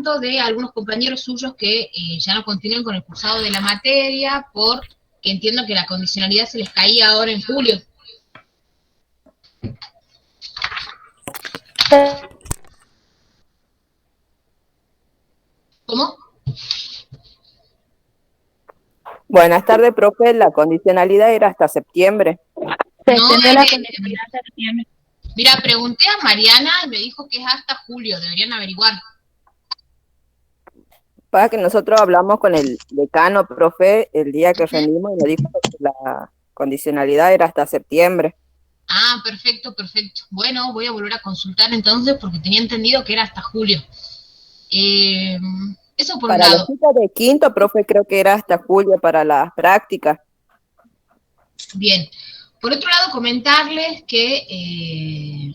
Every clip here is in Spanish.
punto de algunos compañeros suyos que ya no continúen con el cursado de la materia, porque entiendo que la condicionalidad se les caía ahora en julio. ¿Cómo? Buenas tardes, profe. La condicionalidad era hasta septiembre. Se No, extendió la condicionalidad hasta septiembre. mira, pregunté a Mariana y me dijo que es hasta julio, deberían averiguar. Para que nosotros hablamos con el decano, profe, el día que rendimos y nos dijo que la condicionalidad era hasta septiembre. Ah, perfecto, perfecto. Bueno, voy a volver a consultar entonces porque tenía entendido que era hasta julio. Eh, Eso por un Para los lado. chicos de quinto, profe, creo que era hasta julio para las prácticas. Bien. Por otro lado, comentarles que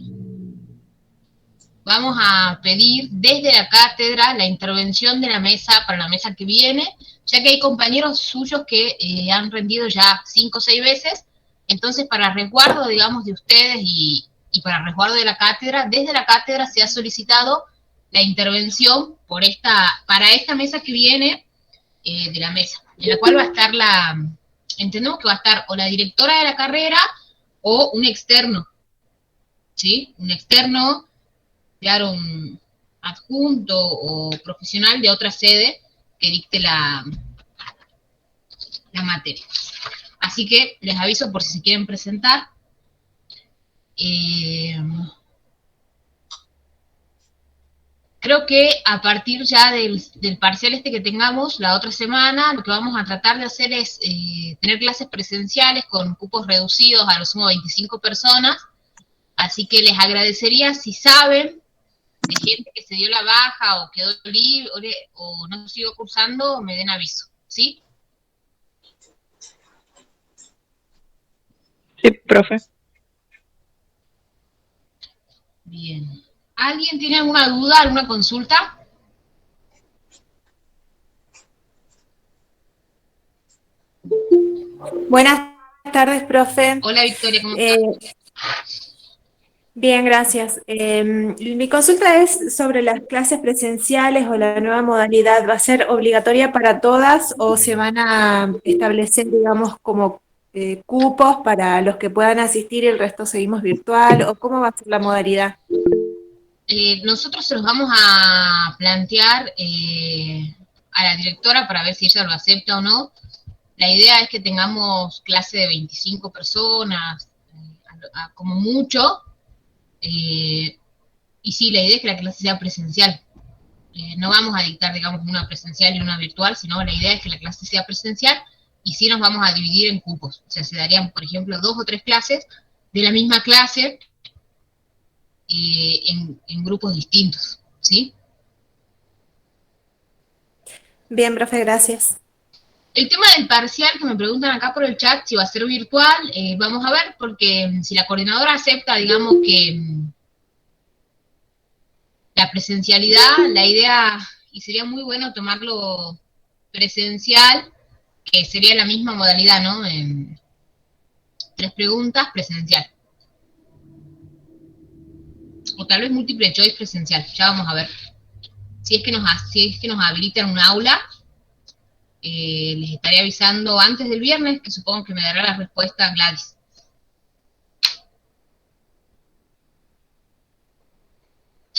vamos a pedir desde la cátedra la intervención de la mesa para la mesa que viene, ya que hay compañeros suyos que han rendido ya 5 o 6 veces, entonces para resguardo, digamos, de ustedes y para resguardo de la cátedra, desde la cátedra se ha solicitado la intervención para esta mesa que viene de la mesa, en la cual va a estar entendemos que va a estar o la directora de la carrera o un externo, ¿sí? Un externo, crear un adjunto o profesional de otra sede que dicte la materia. Así que les aviso por si se quieren presentar. Creo que a partir ya del parcial este que tengamos la otra semana, lo que vamos a tratar de hacer es tener clases presenciales con cupos reducidos a lo sumo 25 personas. Así que les agradecería si saben de gente que se dio la baja o quedó libre o no siguió cursando, me den aviso, ¿sí? Sí, profe. Bien. ¿Alguien tiene alguna duda, alguna consulta? Buenas tardes, profe. Hola Victoria, ¿cómo estás? Bien, gracias. Mi consulta es sobre las clases presenciales o la nueva modalidad. ¿Va a ser obligatoria para todas o se van a establecer, digamos, como cupos para los que puedan asistir y el resto seguimos virtual? ¿O cómo va a ser la modalidad? Nosotros se los vamos a plantear a la directora para ver si ella lo acepta o no. La idea es que tengamos clase de 25 personas, como mucho, y sí, la idea es que la clase sea presencial. No vamos a dictar, digamos, una presencial y una virtual, sino la idea es que la clase sea presencial y sí nos vamos a dividir en cupos. O sea, se darían, por ejemplo, 2 o 3 clases de la misma clase en grupos distintos, ¿sí? Bien, profe, gracias. El tema del parcial que me preguntan acá por el chat, si va a ser virtual, vamos a ver, porque si la coordinadora acepta, digamos que la presencialidad, la idea, y sería muy bueno tomarlo presencial, que sería la misma modalidad, ¿no? 3 preguntas, presencial. O tal vez múltiple choice presencial, ya vamos a ver. Si es que nos habilitan un aula, les estaré avisando antes del viernes, que supongo que me dará la respuesta Gladys.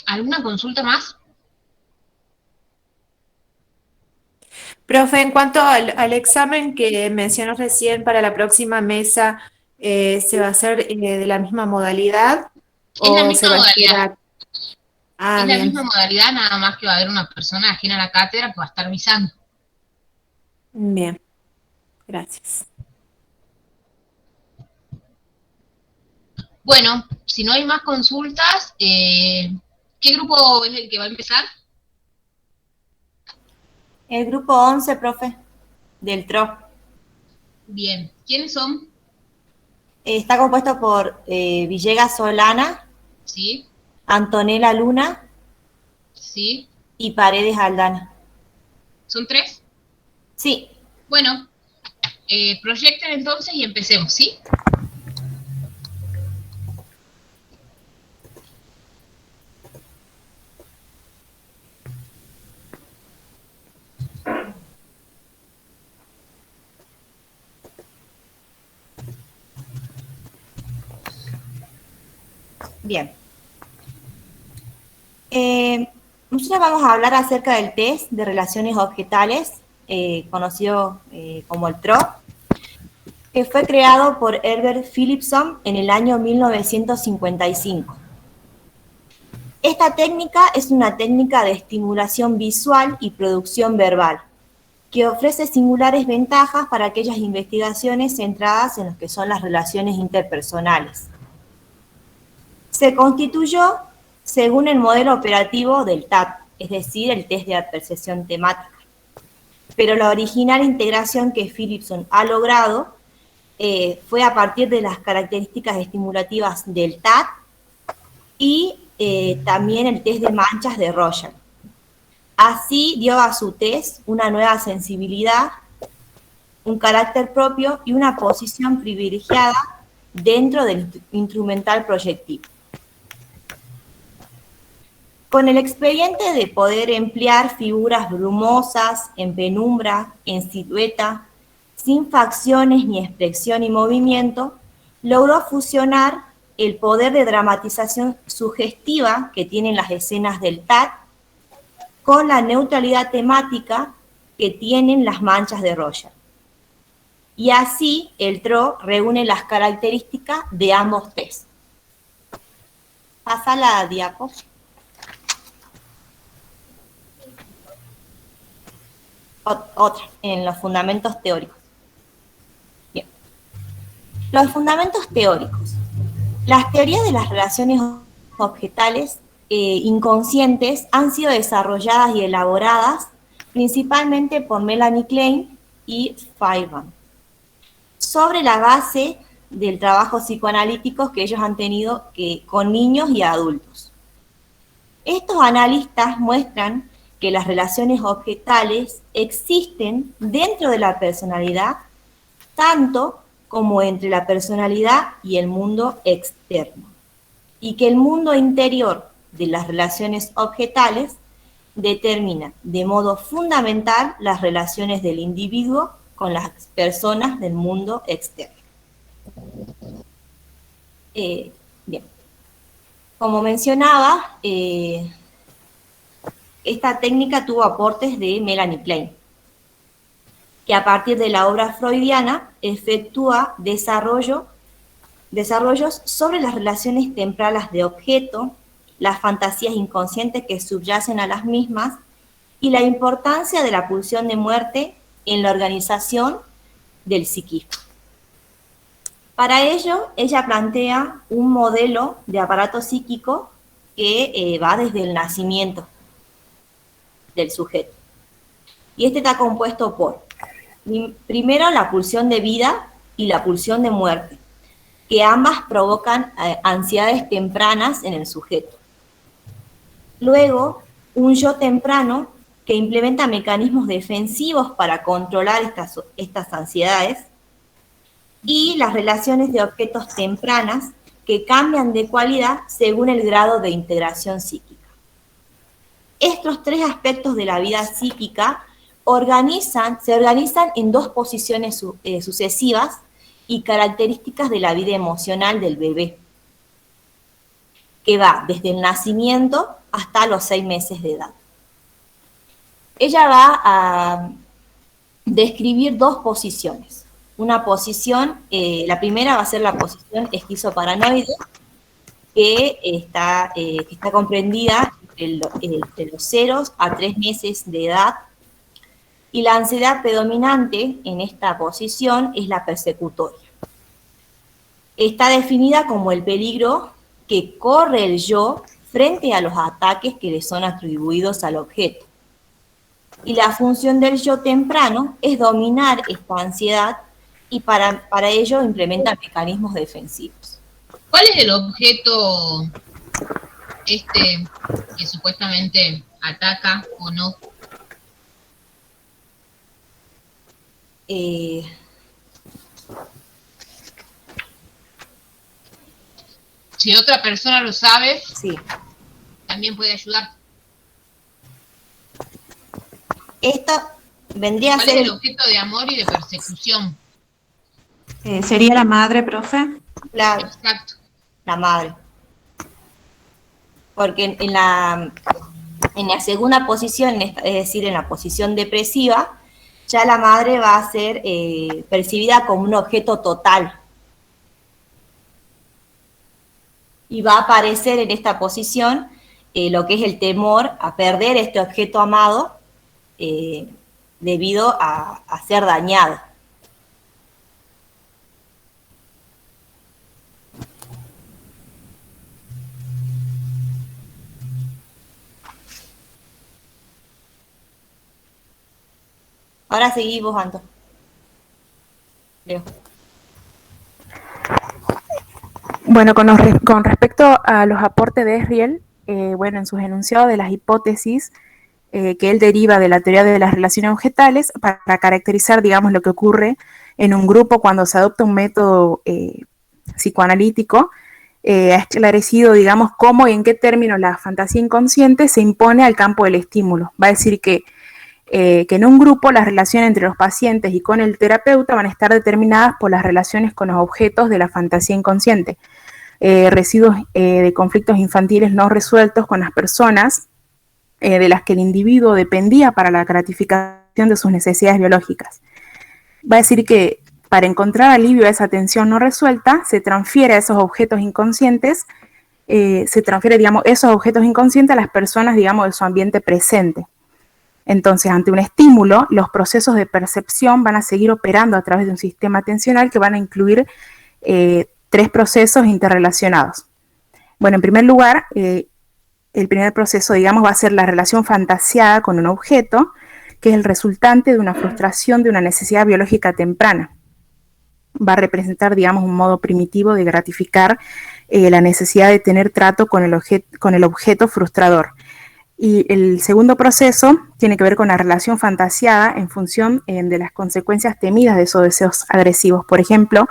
¿Alguna consulta más? Profe, en cuanto al examen que mencionó recién para la próxima mesa, ¿se va a hacer de la misma modalidad Es la o se misma va a modalidad. esperar? Ah, Es la bien, misma modalidad, nada más que va a haber una persona ajena a la cátedra que va a estar visando. bien, gracias. Bueno, si no hay más consultas, ¿qué grupo es el que va a empezar? El grupo 11, profe, del TRO. Bien, ¿quiénes son? Está compuesto por Villegas Solana, Sí, Antonella Luna sí, y Paredes Aldana. ¿son 3? Sí, Bueno, proyecten entonces y empecemos, ¿sí? Bien. Nosotros vamos a hablar acerca del test de relaciones objetales, conocido como el TRO, que fue creado por Herbert Philipson en el año 1955. Esta técnica es una técnica de estimulación visual y producción verbal, que ofrece singulares ventajas para aquellas investigaciones centradas en lo que son las relaciones interpersonales. Se constituyó según el modelo operativo del TAT, es decir, el test de percepción temática. Pero la original integración que Philipson ha logrado fue a partir de las características estimulativas del TAT y también el test de manchas de Rogers. Así dio a su test una nueva sensibilidad, un carácter propio y una posición privilegiada dentro del instrumental proyectivo. Con el expediente de poder emplear figuras brumosas, en penumbra, en silueta, sin facciones ni expresión y movimiento, logró fusionar el poder de dramatización sugestiva que tienen las escenas del TAT con la neutralidad temática que tienen las manchas de Rogers. Y así el TRO reúne las características de ambos tests. Pasa la diapo. Otra, en los fundamentos teóricos. Bien. Los fundamentos teóricos. Las teorías de las relaciones objetales inconscientes han sido desarrolladas y elaboradas principalmente por Melanie Klein y Feynman, sobre la base del trabajo psicoanalítico que ellos han tenido con niños y adultos. Estos analistas muestran que las relaciones objetales existen dentro de la personalidad, tanto como entre la personalidad y el mundo externo, y que el mundo interior de las relaciones objetales determina de modo fundamental las relaciones del individuo con las personas del mundo externo. Bien, como mencionaba, esta técnica tuvo aportes de Melanie Klein, que a partir de la obra freudiana efectúa desarrollos sobre las relaciones tempranas de objeto, las fantasías inconscientes que subyacen a las mismas y la importancia de la pulsión de muerte en la organización del psiquismo. Para ello, ella plantea un modelo de aparato psíquico que va desde el nacimiento del sujeto. Y este está compuesto por, primero, la pulsión de vida y la pulsión de muerte, que ambas provocan ansiedades tempranas en el sujeto. Luego, un yo temprano que implementa mecanismos defensivos para controlar estas ansiedades, y las relaciones de objetos tempranas que cambian de cualidad según el grado de integración psíquica. Estos tres aspectos de la vida psíquica se organizan en dos posiciones sucesivas y características de la vida emocional del bebé, que va desde el nacimiento hasta los 6 meses de edad. Ella va a describir dos posiciones. Una posición, la primera va a ser la posición esquizoparanoide, que está comprendida entre los 0 a 3 meses de edad, y la ansiedad predominante en esta posición es la persecutoria. Está definida como el peligro que corre el yo frente a los ataques que le son atribuidos al objeto. Y la función del yo temprano es dominar esta ansiedad y para ello implementa mecanismos defensivos. ¿Cuál es el objeto que supuestamente ataca o no? Si otra persona lo sabe, Sí. también puede ayudar. Esto vendría a ¿Cuál ser es el objeto de amor y de persecución? ¿Sería la madre, profe? la Exacto. madre. porque en la segunda posición, es decir, en la posición depresiva, ya la madre va a ser percibida como un objeto total. Y va a aparecer en esta posición lo que es el temor a perder este objeto amado debido a ser dañado. Ahora seguí vos, Anto. Leo. Bueno, con respecto a los aportes de Esriel, bueno, en sus enunciados de las hipótesis que él deriva de la teoría de las relaciones objetales para caracterizar, digamos, lo que ocurre en un grupo cuando se adopta un método psicoanalítico, ha esclarecido, digamos, cómo y en qué términos la fantasía inconsciente se impone al campo del estímulo. Va a decir que en un grupo las relaciones entre los pacientes y con el terapeuta van a estar determinadas por las relaciones con los objetos de la fantasía inconsciente, residuos de conflictos infantiles no resueltos con las personas de las que el individuo dependía para la gratificación de sus necesidades biológicas. Va a decir que para encontrar alivio a esa tensión no resuelta, se transfiere a esos objetos inconscientes, digamos, esos objetos inconscientes a las personas, digamos, de su ambiente presente. Entonces, ante un estímulo, los procesos de percepción van a seguir operando a través de un sistema atencional que van a incluir tres procesos interrelacionados. Bueno, en primer lugar, el primer proceso, digamos, va a ser la relación fantasiada con un objeto, que es el resultante de una frustración de una necesidad biológica temprana. Va a representar, digamos, un modo primitivo de gratificar la necesidad de tener trato con el objeto frustrador. Y el segundo proceso tiene que ver con la relación fantasiada en función de las consecuencias temidas de esos deseos agresivos. Por ejemplo,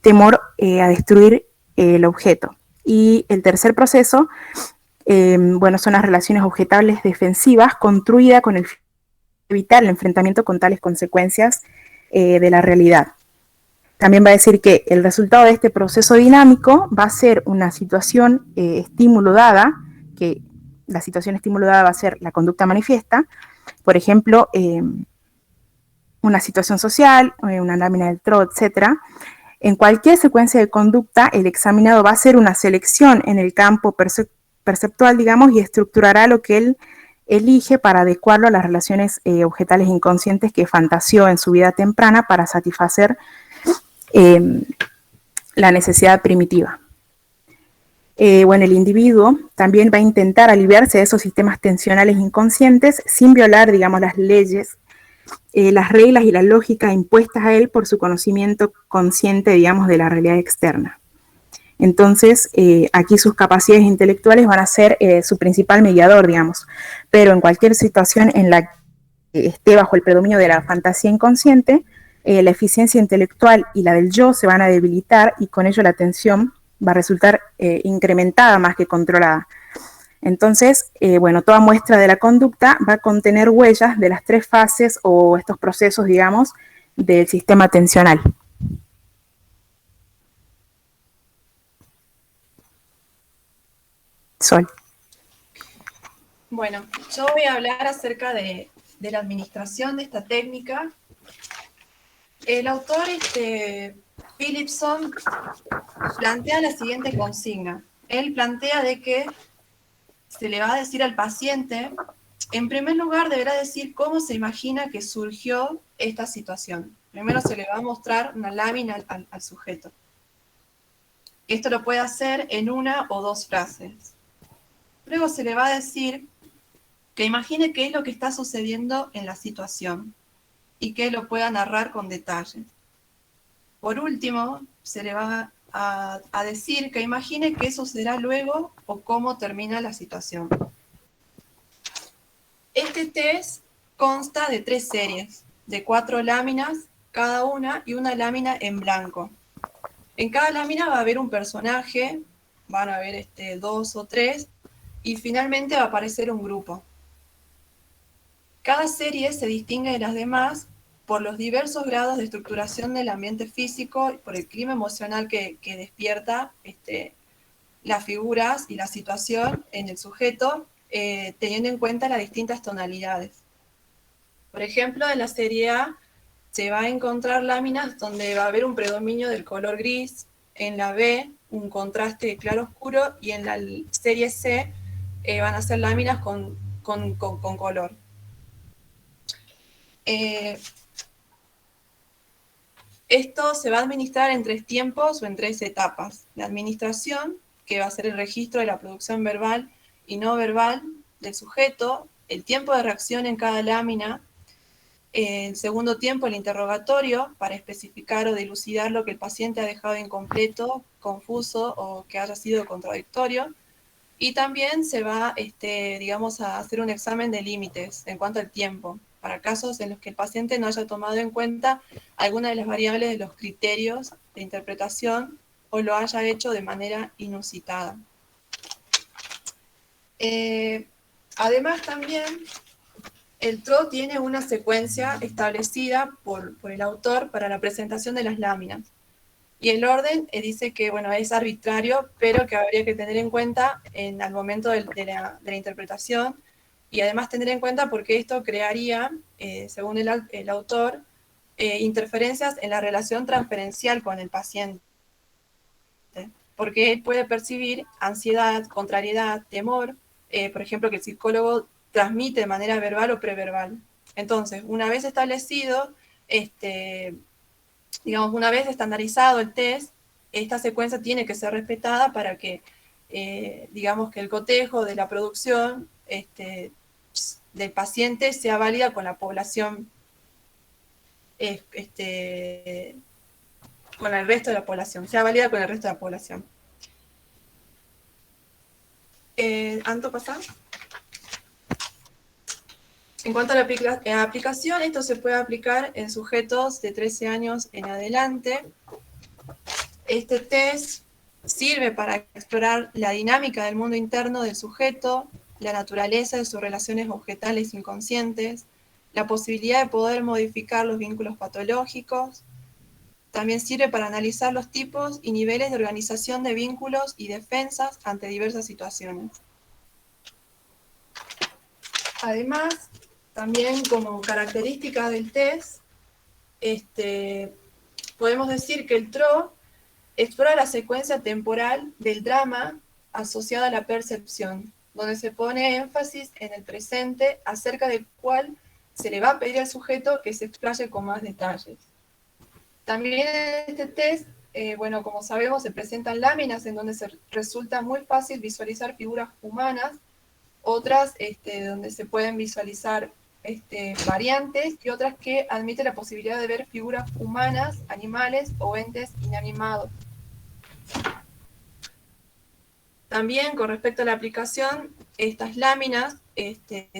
temor a destruir el objeto. Y el tercer proceso, bueno, son las relaciones objetables defensivas construidas con el fin de evitar el enfrentamiento con tales consecuencias de la realidad. También va a decir que el resultado de este proceso dinámico va a ser una situación estímulo dada, que la situación estímulo dada va a ser la conducta manifiesta, por ejemplo, una situación social, una lámina del TRO, etc. En cualquier secuencia de conducta, el examinado va a hacer una selección en el campo perceptual, digamos, y estructurará lo que él elige para adecuarlo a las relaciones objetales inconscientes que fantaseó en su vida temprana para satisfacer la necesidad primitiva. Bueno, el individuo también va a intentar aliviarse de esos sistemas tensionales inconscientes sin violar, digamos, las leyes, las reglas y la lógica impuestas a él por su conocimiento consciente, digamos, de la realidad externa. Entonces, aquí sus capacidades intelectuales van a ser su principal mediador, digamos, pero en cualquier situación en la que esté bajo el predominio de la fantasía inconsciente, la eficiencia intelectual y la del yo se van a debilitar y con ello la atención va a resultar incrementada más que controlada. Entonces, bueno, toda muestra de la conducta va a contener huellas de las tres fases o estos procesos, digamos, del sistema atencional. Sol. Bueno, yo voy a hablar acerca de la administración de esta técnica. El autor Philipson plantea la siguiente consigna. Él plantea de que se le va a decir al paciente, en primer lugar deberá decir cómo se imagina que surgió esta situación. Primero se le va a mostrar una lámina al sujeto. Esto lo puede hacer en una o dos frases. Luego se le va a decir que imagine qué es lo que está sucediendo en la situación y que lo pueda narrar con detalles. Por último, se le va a decir que imagine qué sucederá luego o cómo termina la situación. Este test consta de 3 series, de 4 láminas cada una y una lámina en blanco. En cada lámina va a haber un personaje, van a haber 2 o 3, y finalmente va a aparecer un grupo. Cada serie se distingue de las demás por los diversos grados de estructuración del ambiente físico y por el clima emocional que despierta las figuras y la situación en el sujeto, teniendo en cuenta las distintas tonalidades. Por ejemplo, en la serie A se va a encontrar láminas donde va a haber un predominio del color gris, en la B un contraste de claro-oscuro, y en la serie C van a ser láminas con color. Esto se va a administrar en 3 tiempos o en 3 etapas. La administración, que va a ser el registro de la producción verbal y no verbal del sujeto, el tiempo de reacción en cada lámina, el segundo tiempo, el interrogatorio, para especificar o dilucidar lo que el paciente ha dejado incompleto, confuso o que haya sido contradictorio. Y también se va, digamos, a hacer un examen de límites en cuanto al tiempo, para casos en los que el paciente no haya tomado en cuenta alguna de las variables de los criterios de interpretación o lo haya hecho de manera inusitada. Además también, el TRO tiene una secuencia establecida por el autor para la presentación de las láminas. Y el orden dice que, bueno, es arbitrario, pero que habría que tener en cuenta al momento de la interpretación, y además tener en cuenta porque esto crearía, según el autor, interferencias en la relación transferencial con el paciente. Porque él puede percibir ansiedad, contrariedad, temor, por ejemplo, que el psicólogo transmite de manera verbal o preverbal. Entonces, una vez establecido, digamos, una vez estandarizado el test, esta secuencia tiene que ser respetada para que, digamos, que el cotejo de la producción del paciente sea válida con la población, con el resto de la población, sea válida con el resto de la población. ¿Anto pasar? En cuanto a la aplicación, esto se puede aplicar en sujetos de 13 años en adelante. Este test sirve para explorar la dinámica del mundo interno del sujeto, la naturaleza de sus relaciones objetales inconscientes, la posibilidad de poder modificar los vínculos patológicos. También sirve para analizar los tipos y niveles de organización de vínculos y defensas ante diversas situaciones. Además, también como característica del test, podemos decir que el TRO explora la secuencia temporal del drama asociada a la percepción, donde se pone énfasis en el presente acerca del cual se le va a pedir al sujeto que se explaye con más detalles. También en este test, bueno, como sabemos, se presentan láminas en donde resulta muy fácil visualizar figuras humanas, otras donde se pueden visualizar variantes, y otras que admiten la posibilidad de ver figuras humanas, animales o entes inanimados. También con respecto a la aplicación, estas láminas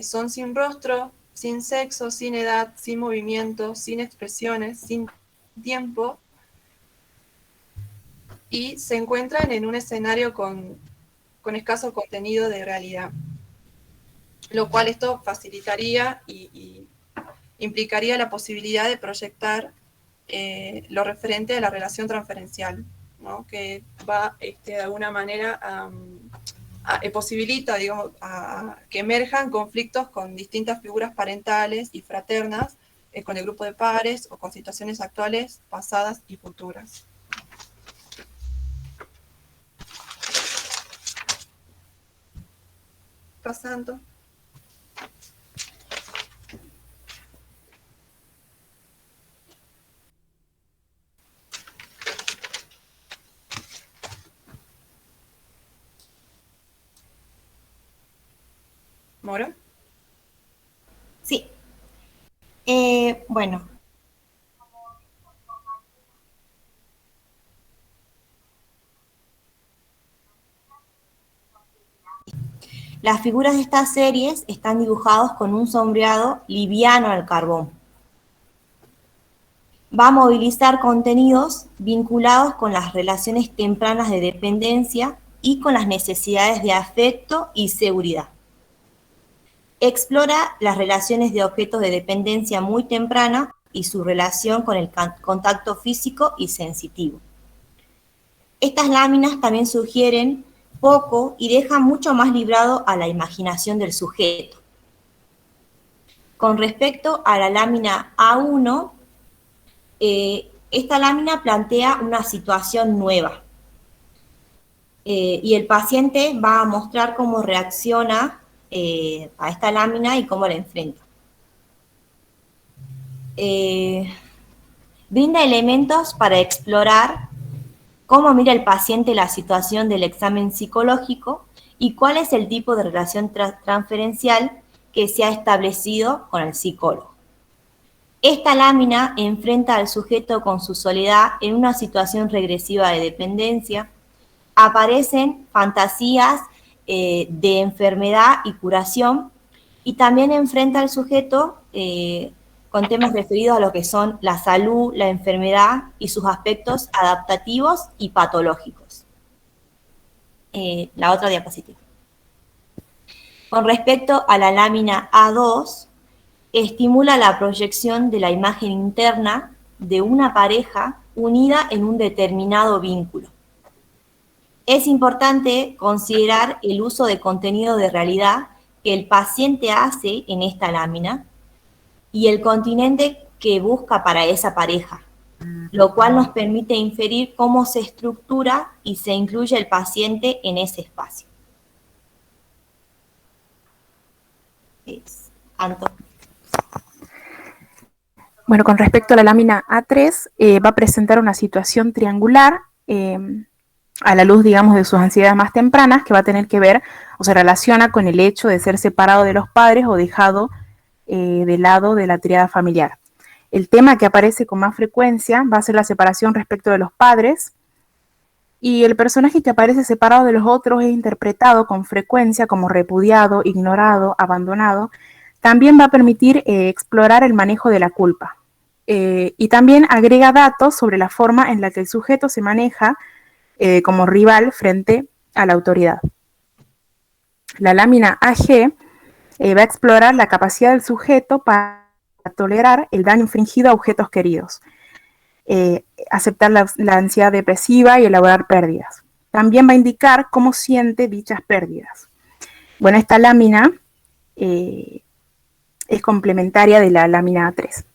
son sin rostro, sin sexo, sin edad, sin movimiento, sin expresiones, sin tiempo, y se encuentran en un escenario con escaso contenido de realidad, lo cual esto facilitaría y implicaría la posibilidad de proyectar lo referente a la relación transferencial, ¿no? Que va de alguna manera posibilita, digamos, a que emerjan conflictos con distintas figuras parentales y fraternas, con el grupo de pares o con situaciones actuales, pasadas y futuras. Pasando. ¿Moro? Sí. Bueno. Las figuras de estas series están dibujadas con un sombreado liviano al carbón. Va a movilizar contenidos vinculados con las relaciones tempranas de dependencia y con las necesidades de afecto y seguridad. Explora las relaciones de objetos de dependencia muy temprana y su relación con el contacto físico y sensitivo. Estas láminas también sugieren poco y deja mucho más librado a la imaginación del sujeto. Con respecto a la lámina A1, esta lámina plantea una situación nueva y el paciente va a mostrar cómo reacciona a esta lámina y cómo la enfrenta. Brinda elementos para explorar cómo mira el paciente la situación del examen psicológico y cuál es el tipo de relación transferencial que se ha establecido con el psicólogo. Esta lámina enfrenta al sujeto con su soledad en una situación regresiva de dependencia. Aparecen fantasías de enfermedad y curación y también enfrenta al sujeto con temas referidos a lo que son la salud, la enfermedad y sus aspectos adaptativos y patológicos. La otra diapositiva. Con respecto a la lámina A2, estimula la proyección de la imagen interna de una pareja unida en un determinado vínculo. Es importante considerar el uso de contenido de realidad que el paciente hace en esta lámina y el continente que busca para esa pareja, lo cual nos permite inferir cómo se estructura y se incluye el paciente en ese espacio. Anto. Bueno, con respecto a la lámina A3, va a presentar una situación triangular a la luz, digamos, de sus ansiedades más tempranas, que va a tener que ver o se relaciona con el hecho de ser separado de los padres o dejado de lado de la tríada familiar. El tema que aparece con más frecuencia va a ser la separación respecto de los padres, y el personaje que aparece separado de los otros es interpretado con frecuencia como repudiado, ignorado, abandonado. También va a permitir explorar el manejo de la culpa. Y también agrega datos sobre la forma en la que el sujeto se maneja como rival frente a la autoridad. La lámina AG va a explorar la capacidad del sujeto para tolerar el daño infringido a objetos queridos, aceptar la ansiedad depresiva y elaborar pérdidas. También va a indicar cómo siente dichas pérdidas. Bueno, esta lámina es complementaria de la lámina A3.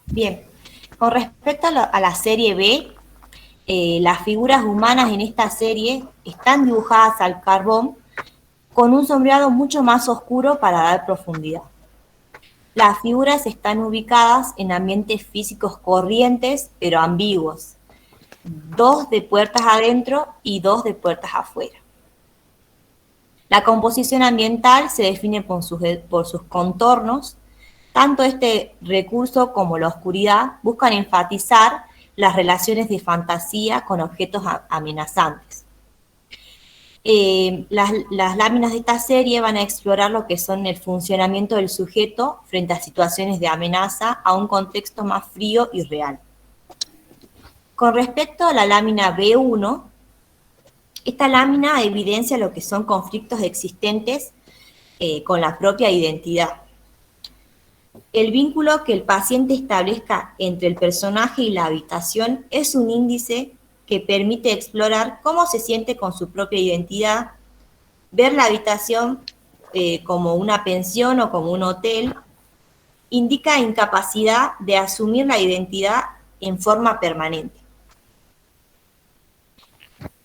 Bien, con respecto a la serie B, las figuras humanas en esta serie están dibujadas al carbón con un sombreado mucho más oscuro para dar profundidad. Las figuras están ubicadas en ambientes físicos corrientes, pero ambiguos. 2 de puertas adentro y 2 de puertas afuera. La composición ambiental se define por sus contornos. Tanto este recurso como la oscuridad buscan enfatizar las relaciones de fantasía con objetos amenazantes. Las láminas de esta serie van a explorar lo que son el funcionamiento del sujeto frente a situaciones de amenaza a un contexto más frío y real. Con respecto a la lámina B1, esta lámina evidencia lo que son conflictos existentes con la propia identidad. El vínculo que el paciente establezca entre el personaje y la habitación es un índice que permite explorar cómo se siente con su propia identidad, ver la habitación como una pensión o como un hotel, indica incapacidad de asumir la identidad en forma permanente.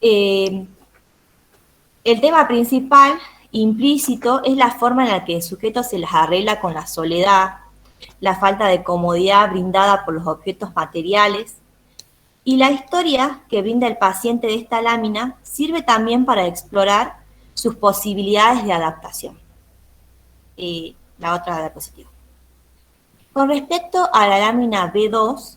El tema principal, implícito, es la forma en la que el sujeto se las arregla con la soledad, la falta de comodidad brindada por los objetos materiales, y la historia que brinda el paciente de esta lámina sirve también para explorar sus posibilidades de adaptación. La otra diapositiva. Con respecto a la lámina B2,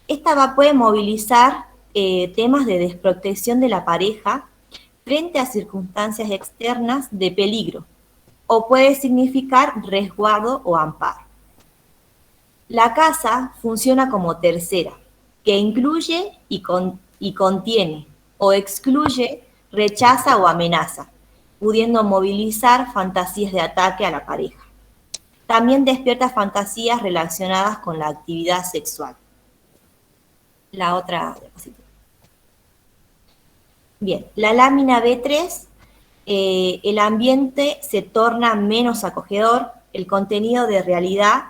esta puede movilizar temas de desprotección de la pareja frente a circunstancias externas de peligro, o puede significar resguardo o amparo. La casa funciona como tercera, que incluye y contiene, o excluye, rechaza o amenaza, pudiendo movilizar fantasías de ataque a la pareja. También despierta fantasías relacionadas con la actividad sexual. la otra diapositiva. Bien, la lámina B3, el ambiente se torna menos acogedor, el contenido de realidad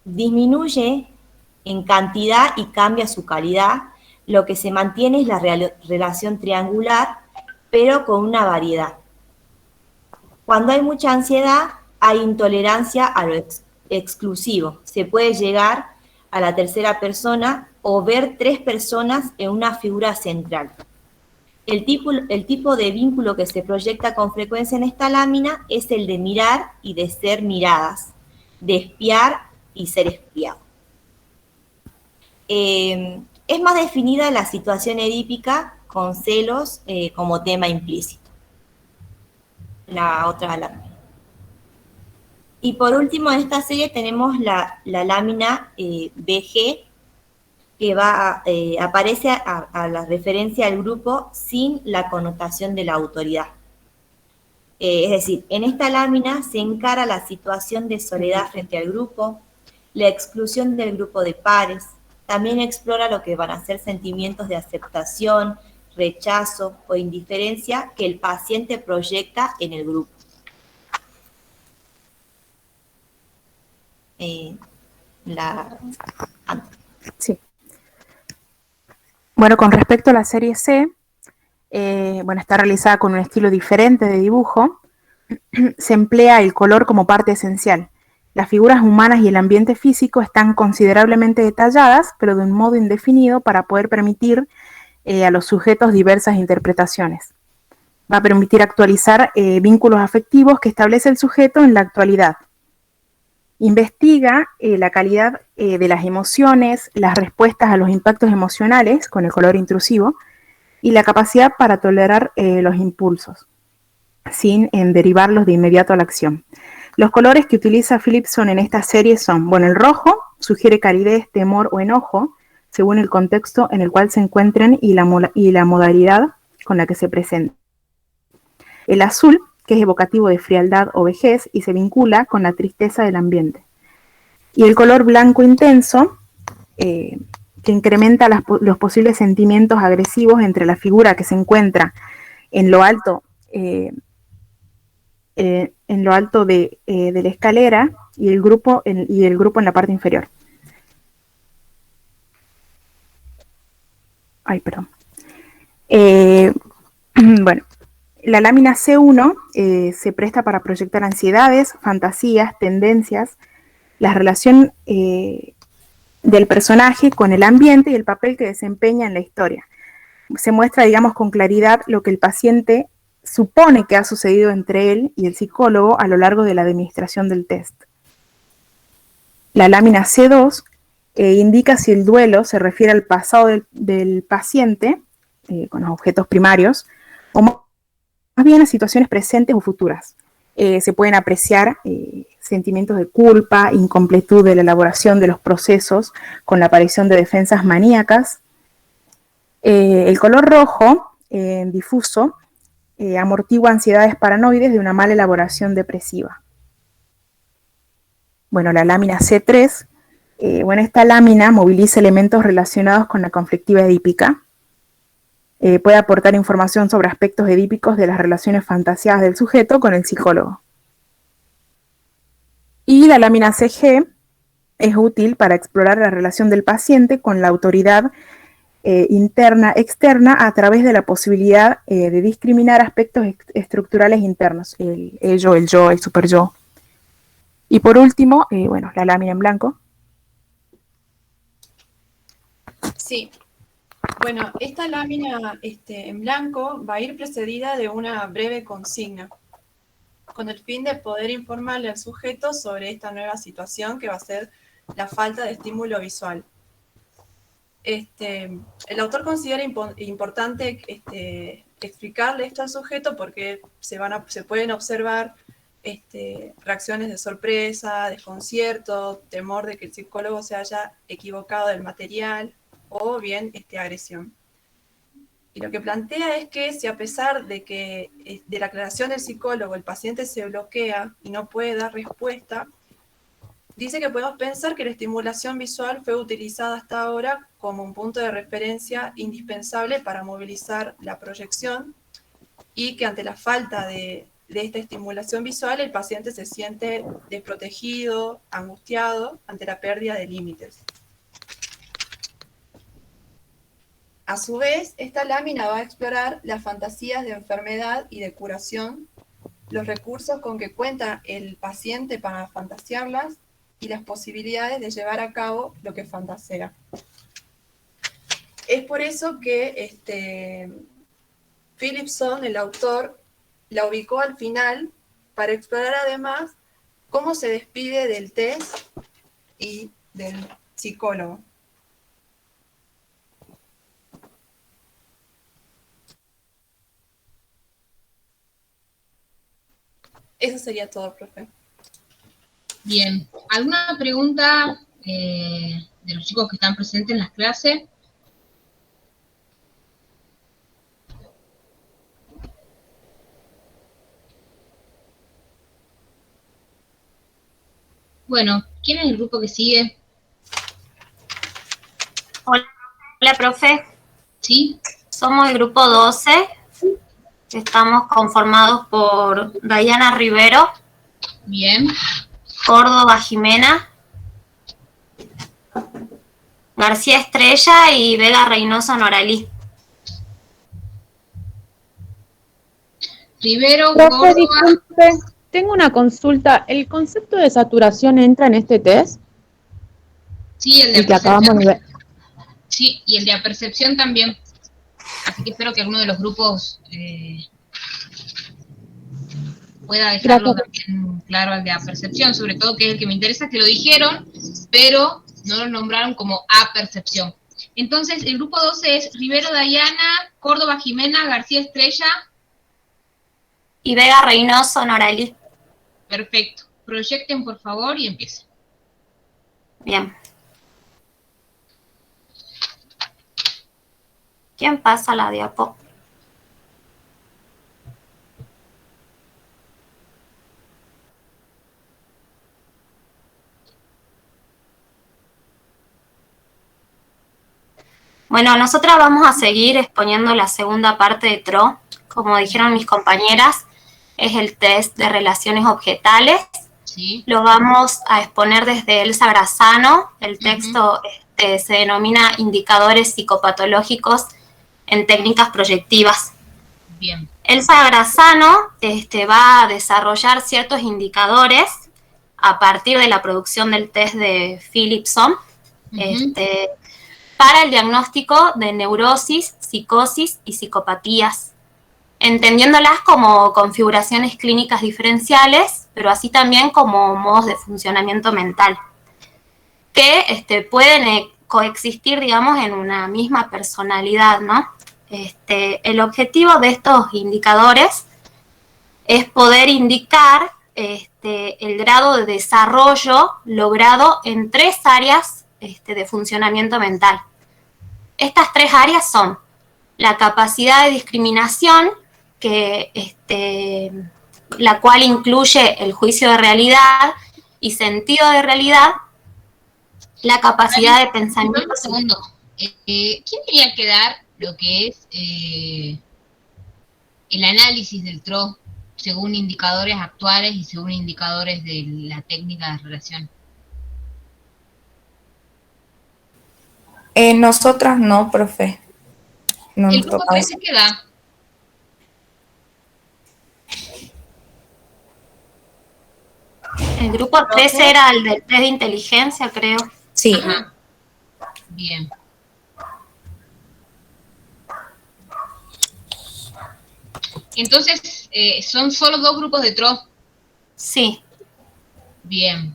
disminuye en cantidad y cambia su calidad. Lo que se mantiene es la relación triangular, pero con una variedad. Cuando hay mucha ansiedad, hay intolerancia a lo exclusivo. Se puede llegar a la tercera persona o ver tres personas en una figura central. El tipo de vínculo que se proyecta con frecuencia en esta lámina es el de mirar y de ser miradas, de espiar y ser espiado. Es más definida la situación edípica con celos como tema implícito. La otra lámina. Y por último, en esta serie tenemos la lámina BG, que aparece a la referencia al grupo sin la connotación de la autoridad. Es decir, en esta lámina se encara la situación de soledad frente al grupo, la exclusión del grupo de pares, también explora lo que van a ser sentimientos de aceptación, rechazo o indiferencia que el paciente proyecta en el grupo. Sí. Bueno, con respecto a la serie C, bueno, está realizada con un estilo diferente de dibujo. Se emplea el color como parte esencial. Las figuras humanas y el ambiente físico están considerablemente detalladas, pero de un modo indefinido para poder permitir a los sujetos diversas interpretaciones. Va a permitir actualizar vínculos afectivos que establece el sujeto en la actualidad. Investiga la calidad de las emociones, las respuestas a los impactos emocionales con el color intrusivo y la capacidad para tolerar los impulsos, sin derivarlos de inmediato a la acción. Los colores que utiliza Philipson en esta serie son, bueno, el rojo sugiere calidez, temor o enojo, según el contexto en el cual se encuentren y la modalidad con la que se presenta. El azul, que es evocativo de frialdad o vejez y se vincula con la tristeza del ambiente. Y el color blanco intenso, que incrementa los posibles sentimientos agresivos entre la figura que se encuentra en lo alto de la escalera y el grupo en la parte inferior. Ay, perdón. Bueno, la lámina C1 se presta para proyectar ansiedades, fantasías, tendencias, la relación del personaje con el ambiente y el papel que desempeña en la historia. Se muestra, digamos, con claridad lo que el paciente supone que ha sucedido entre él y el psicólogo a lo largo de la administración del test. La lámina C2 indica si el duelo se refiere al pasado del paciente, con los objetos primarios, o más bien a situaciones presentes o futuras. Se pueden apreciar sentimientos de culpa, incompletud de la elaboración de los procesos con la aparición de defensas maníacas. El color rojo, difuso, amortigua ansiedades paranoides de una mala elaboración depresiva. Bueno, la lámina C3, esta lámina moviliza elementos relacionados con la conflictiva edípica. Puede aportar información sobre aspectos edípicos de las relaciones fantaseadas del sujeto con el psicólogo. Y la lámina CG es útil para explorar la relación del paciente con la autoridad interna, externa, a través de la posibilidad de discriminar aspectos estructurales internos, el ello, el yo, el superyo. Y por último, la lámina en blanco. Sí. Bueno, esta lámina en blanco va a ir precedida de una breve consigna, con el fin de poder informarle al sujeto sobre esta nueva situación que va a ser la falta de estímulo visual. El autor considera importante explicarle esto al sujeto porque se pueden observar reacciones de sorpresa, desconcierto, temor de que el psicólogo se haya equivocado del material o bien agresión. Y lo que plantea es que si a pesar de que de la aclaración del psicólogo el paciente se bloquea y no puede dar respuesta, dice que podemos pensar que la estimulación visual fue utilizada hasta ahora como un punto de referencia indispensable para movilizar la proyección y que ante la falta de esta estimulación visual el paciente se siente desprotegido, angustiado ante la pérdida de límites. A su vez, esta lámina va a explorar las fantasías de enfermedad y de curación, los recursos con que cuenta el paciente para fantasearlas y las posibilidades de llevar a cabo lo que fantasea. Es por eso que Philipson, el autor, la ubicó al final para explorar además cómo se despide del test y del psicólogo. Eso sería todo, profe. Bien, ¿alguna pregunta de los chicos que están presentes en las clases? Bueno, ¿quién es el grupo que sigue? Hola, profe. ¿Sí? Somos el grupo 12. Estamos conformados por Dayana Rivero. Bien. Córdoba Jimena. García Estrella y Vega Reynoso Noralí. Rivero, Profe, Córdoba. disculpe, tengo una consulta. ¿El concepto de saturación entra en este test? Sí, el de El que acabamos de percepción. ver. Sí, y el de apercepción también. Así que espero que alguno de los grupos pueda dejarlo también claro al de apercepción, sobre todo que es el que me interesa, que lo dijeron, pero no lo nombraron como apercepción. Entonces, el grupo 12 es Rivero Dayana, Córdoba Jimena, García Estrella. Y Vega Reynoso Noralí. Perfecto. Proyecten, por favor, y empiecen. Bien. ¿Quién pasa la diapo? Bueno, nosotras vamos a seguir exponiendo la segunda parte de TRO. Como dijeron mis compañeras, es el test de relaciones objetales. Sí. Lo vamos a exponer desde Elsa Grazano. El texto se denomina Indicadores psicopatológicos en técnicas proyectivas. Bien. Elsa Grazano va a desarrollar ciertos indicadores a partir de la producción del test de Philipson para el diagnóstico de neurosis, psicosis y psicopatías, entendiéndolas como configuraciones clínicas diferenciales, pero así también como modos de funcionamiento mental, que pueden coexistir, digamos, en una misma personalidad, ¿no? El objetivo de estos indicadores es poder indicar el grado de desarrollo logrado en 3 áreas de funcionamiento mental. Estas 3 áreas son la capacidad de discriminación, la cual incluye el juicio de realidad y sentido de realidad, la capacidad de pensamiento. Un segundo. ¿Quién tenía que dar lo que es el análisis del TRO según indicadores actuales y según indicadores de la técnica de relación? Nosotras no, profe. No ¿El nos grupo toca 13 qué da? El grupo 13 era el del test de inteligencia, creo. Sí. Ajá. Bien. Entonces, ¿son solo 2 grupos de TRO? Sí. Bien.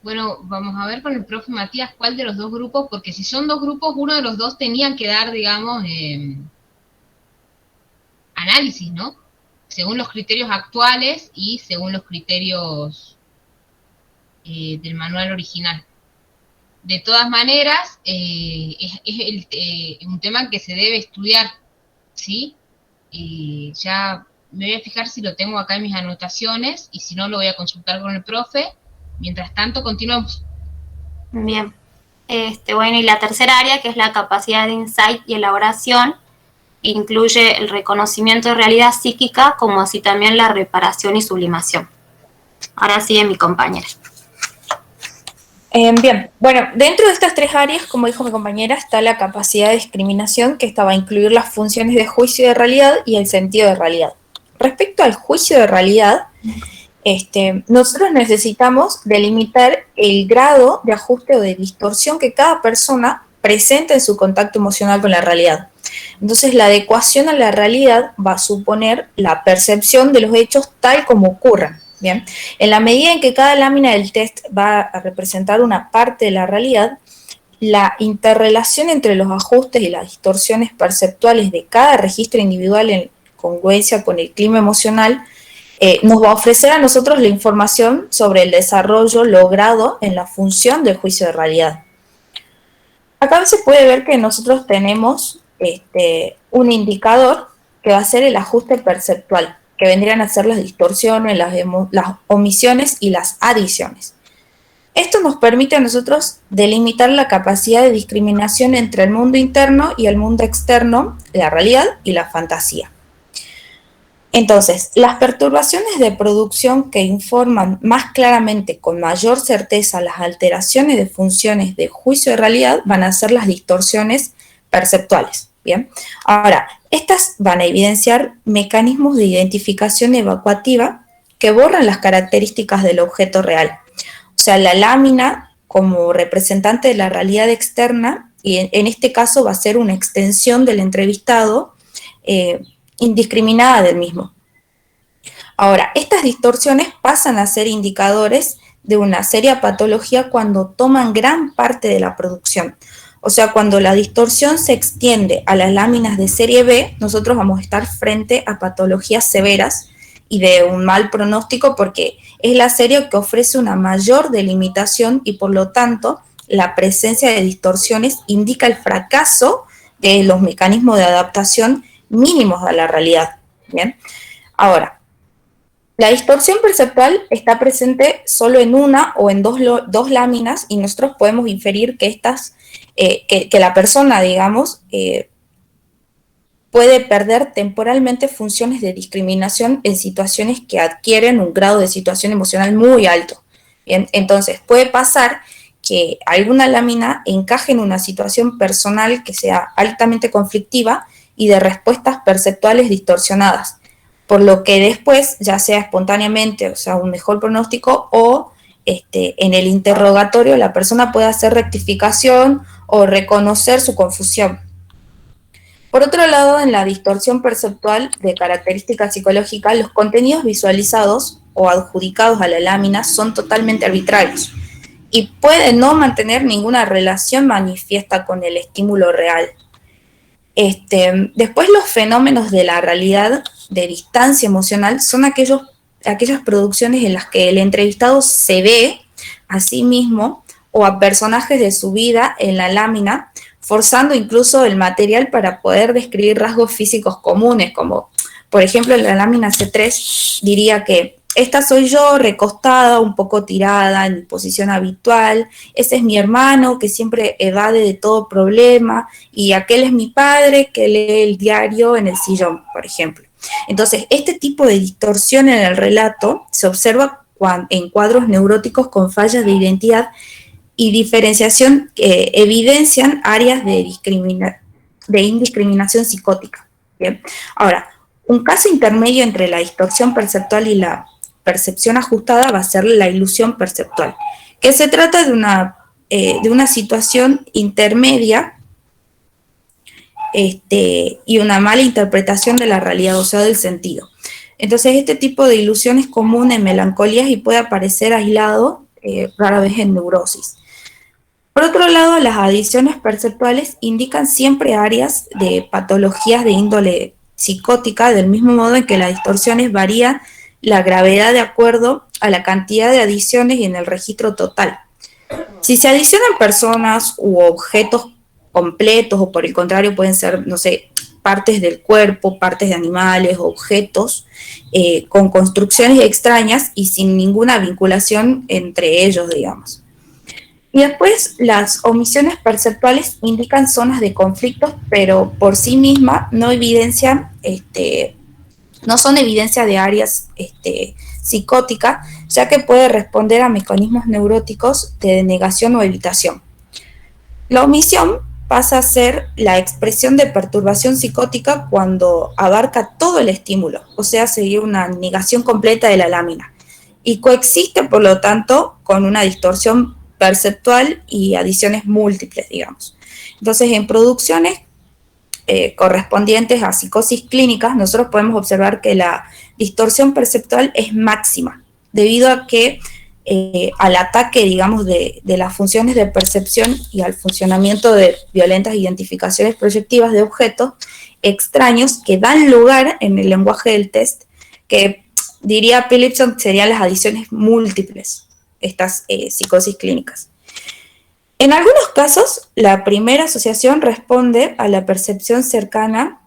Bueno, vamos a ver con el profe Matías cuál de los 2 grupos, porque si son 2 grupos, uno de los 2 tenía que dar, digamos, análisis, ¿no? Según los criterios actuales y según los criterios del manual original. De todas maneras, es un tema que se debe estudiar, ¿sí? Ya me voy a fijar si lo tengo acá en mis anotaciones, y si no lo voy a consultar con el profe. Mientras tanto, continuamos. Bien. Bueno, y la tercera área, que es la capacidad de insight y elaboración, incluye el reconocimiento de realidad psíquica, como así también la reparación y sublimación. Ahora sigue mi compañera. Bien, bueno, dentro de estas tres áreas, como dijo mi compañera, está la capacidad de discriminación, que esta va a incluir las funciones de juicio de realidad y el sentido de realidad. Respecto al juicio de realidad, nosotros necesitamos delimitar el grado de ajuste o de distorsión que cada persona presenta en su contacto emocional con la realidad. Entonces, la adecuación a la realidad va a suponer la percepción de los hechos tal como ocurran. Bien, en la medida en que cada lámina del test va a representar una parte de la realidad, la interrelación entre los ajustes y las distorsiones perceptuales de cada registro individual en congruencia con el clima emocional nos va a ofrecer a nosotros la información sobre el desarrollo logrado en la función del juicio de realidad. Acá se puede ver que nosotros tenemos un indicador que va a ser el ajuste perceptual, que vendrían a ser las distorsiones, las omisiones y las adiciones. Esto nos permite a nosotros delimitar la capacidad de discriminación entre el mundo interno y el mundo externo, la realidad y la fantasía. Entonces, las perturbaciones de producción que informan más claramente, con mayor certeza, las alteraciones de funciones de juicio de realidad van a ser las distorsiones perceptuales. Bien, ahora, estas van a evidenciar mecanismos de identificación evacuativa que borran las características del objeto real. O sea, la lámina, como representante de la realidad externa, y en este caso va a ser una extensión del entrevistado, indiscriminada del mismo. Ahora, estas distorsiones pasan a ser indicadores de una seria patología cuando toman gran parte de la producción. O sea, cuando la distorsión se extiende a las láminas de serie B, nosotros vamos a estar frente a patologías severas y de un mal pronóstico, porque es la serie que ofrece una mayor delimitación y por lo tanto la presencia de distorsiones indica el fracaso de los mecanismos de adaptación mínimos a la realidad. Bien, ahora, la distorsión perceptual está presente solo en una o en dos láminas, y nosotros podemos inferir que que la persona, digamos, puede perder temporalmente funciones de discriminación en situaciones que adquieren un grado de situación emocional muy alto. Bien, entonces puede pasar que alguna lámina encaje en una situación personal que sea altamente conflictiva y de respuestas perceptuales distorsionadas, por lo que después, ya sea espontáneamente, o sea, un mejor pronóstico, o en el interrogatorio la persona puede hacer rectificación o reconocer su confusión. Por otro lado, en la distorsión perceptual de características psicológicas, los contenidos visualizados o adjudicados a la lámina son totalmente arbitrarios y pueden no mantener ninguna relación manifiesta con el estímulo real. Después, los fenómenos de la realidad de distancia emocional son aquellas producciones en las que el entrevistado se ve a sí mismo o a personajes de su vida en la lámina, forzando incluso el material para poder describir rasgos físicos comunes, como por ejemplo en la lámina C3 diría que esta soy yo recostada, un poco tirada en mi posición habitual, ese es mi hermano que siempre evade de todo problema, y aquel es mi padre que lee el diario en el sillón, por ejemplo. Entonces, este tipo de distorsión en el relato se observa en cuadros neuróticos con fallas de identidad y diferenciación que evidencian áreas de indiscriminación psicótica. ¿Bien? Ahora, un caso intermedio entre la distorsión perceptual y la percepción ajustada va a ser la ilusión perceptual, que se trata de una situación intermedia y una mala interpretación de la realidad, o sea, del sentido. Entonces, este tipo de ilusión es común en melancolías y puede aparecer aislado, rara vez en neurosis. Por otro lado, las adiciones perceptuales indican siempre áreas de patologías de índole psicótica, del mismo modo en que las distorsiones varían la gravedad de acuerdo a la cantidad de adiciones y en el registro total. Si se adicionan personas u objetos completos, o por el contrario pueden ser, no sé, partes del cuerpo, partes de animales, objetos, con construcciones extrañas y sin ninguna vinculación entre ellos, digamos. Y después las omisiones perceptuales indican zonas de conflictos, pero por sí mismas no evidencian, no son evidencia de áreas psicóticas, ya que puede responder a mecanismos neuróticos de negación o evitación. La omisión pasa a ser la expresión de perturbación psicótica cuando abarca todo el estímulo, o sea, sería una negación completa de la lámina, y coexiste, por lo tanto, con una distorsión perceptual y adiciones múltiples, digamos. Entonces, en producciones correspondientes a psicosis clínicas, nosotros podemos observar que la distorsión perceptual es máxima, debido a que al ataque, digamos, de las funciones de percepción y al funcionamiento de violentas identificaciones proyectivas de objetos extraños que dan lugar en el lenguaje del test, que diría Philipson serían las adiciones múltiples, estas psicosis clínicas. En algunos casos, la primera asociación responde a la percepción cercana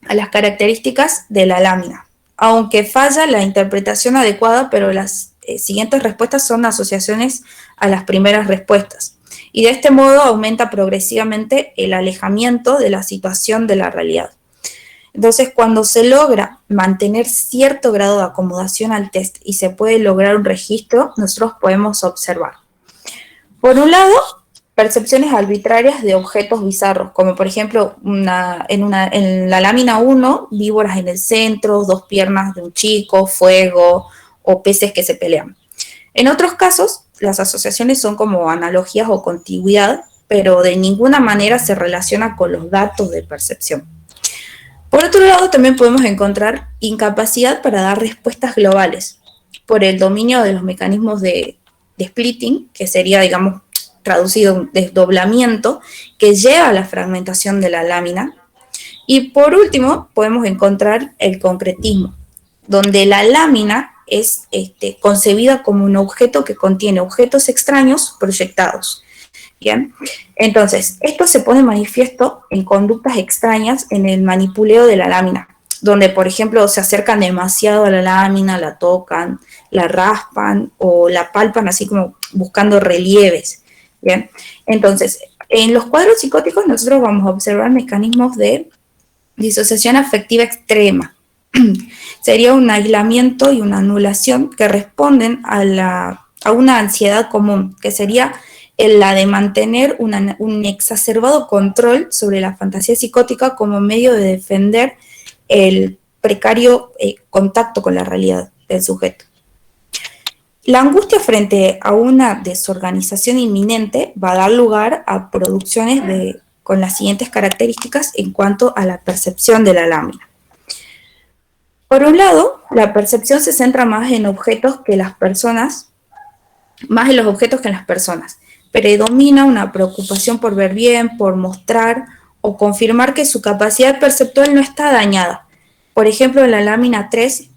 a las características de la lámina, aunque falla la interpretación adecuada, pero las siguientes respuestas son asociaciones a las primeras respuestas. Y de este modo aumenta progresivamente el alejamiento de la situación de la realidad. Entonces, cuando se logra mantener cierto grado de acomodación al test y se puede lograr un registro, nosotros podemos observar, por un lado, percepciones arbitrarias de objetos bizarros, como por ejemplo en la lámina 1, víboras en el centro, 2 piernas de un chico, fuego o peces que se pelean. En otros casos, las asociaciones son como analogías o contigüidad, pero de ninguna manera se relaciona con los datos de percepción. Por otro lado, también podemos encontrar incapacidad para dar respuestas globales por el dominio de los mecanismos de splitting, que sería, digamos, traducido un desdoblamiento, que lleva a la fragmentación de la lámina. Y por último, podemos encontrar el concretismo, donde la lámina es concebida como un objeto que contiene objetos extraños proyectados. ¿Bien? Entonces, esto se pone manifiesto en conductas extrañas en el manipuleo de la lámina, donde, por ejemplo, se acercan demasiado a la lámina, la tocan, la raspan o la palpan así como buscando relieves. ¿Bien? Entonces, en los cuadros psicóticos nosotros vamos a observar mecanismos de disociación afectiva extrema. Sería un aislamiento y una anulación que responden a una ansiedad común, que sería la de mantener un exacerbado control sobre la fantasía psicótica como medio de defender el precario contacto con la realidad del sujeto. La angustia frente a una desorganización inminente va a dar lugar a producciones con las siguientes características en cuanto a la percepción de la lámina. Por un lado, la percepción se centra más en objetos que las personas, más en los objetos que en las personas. Predomina una preocupación por ver bien, por mostrar o confirmar que su capacidad perceptual no está dañada. Por ejemplo, en la lámina 3,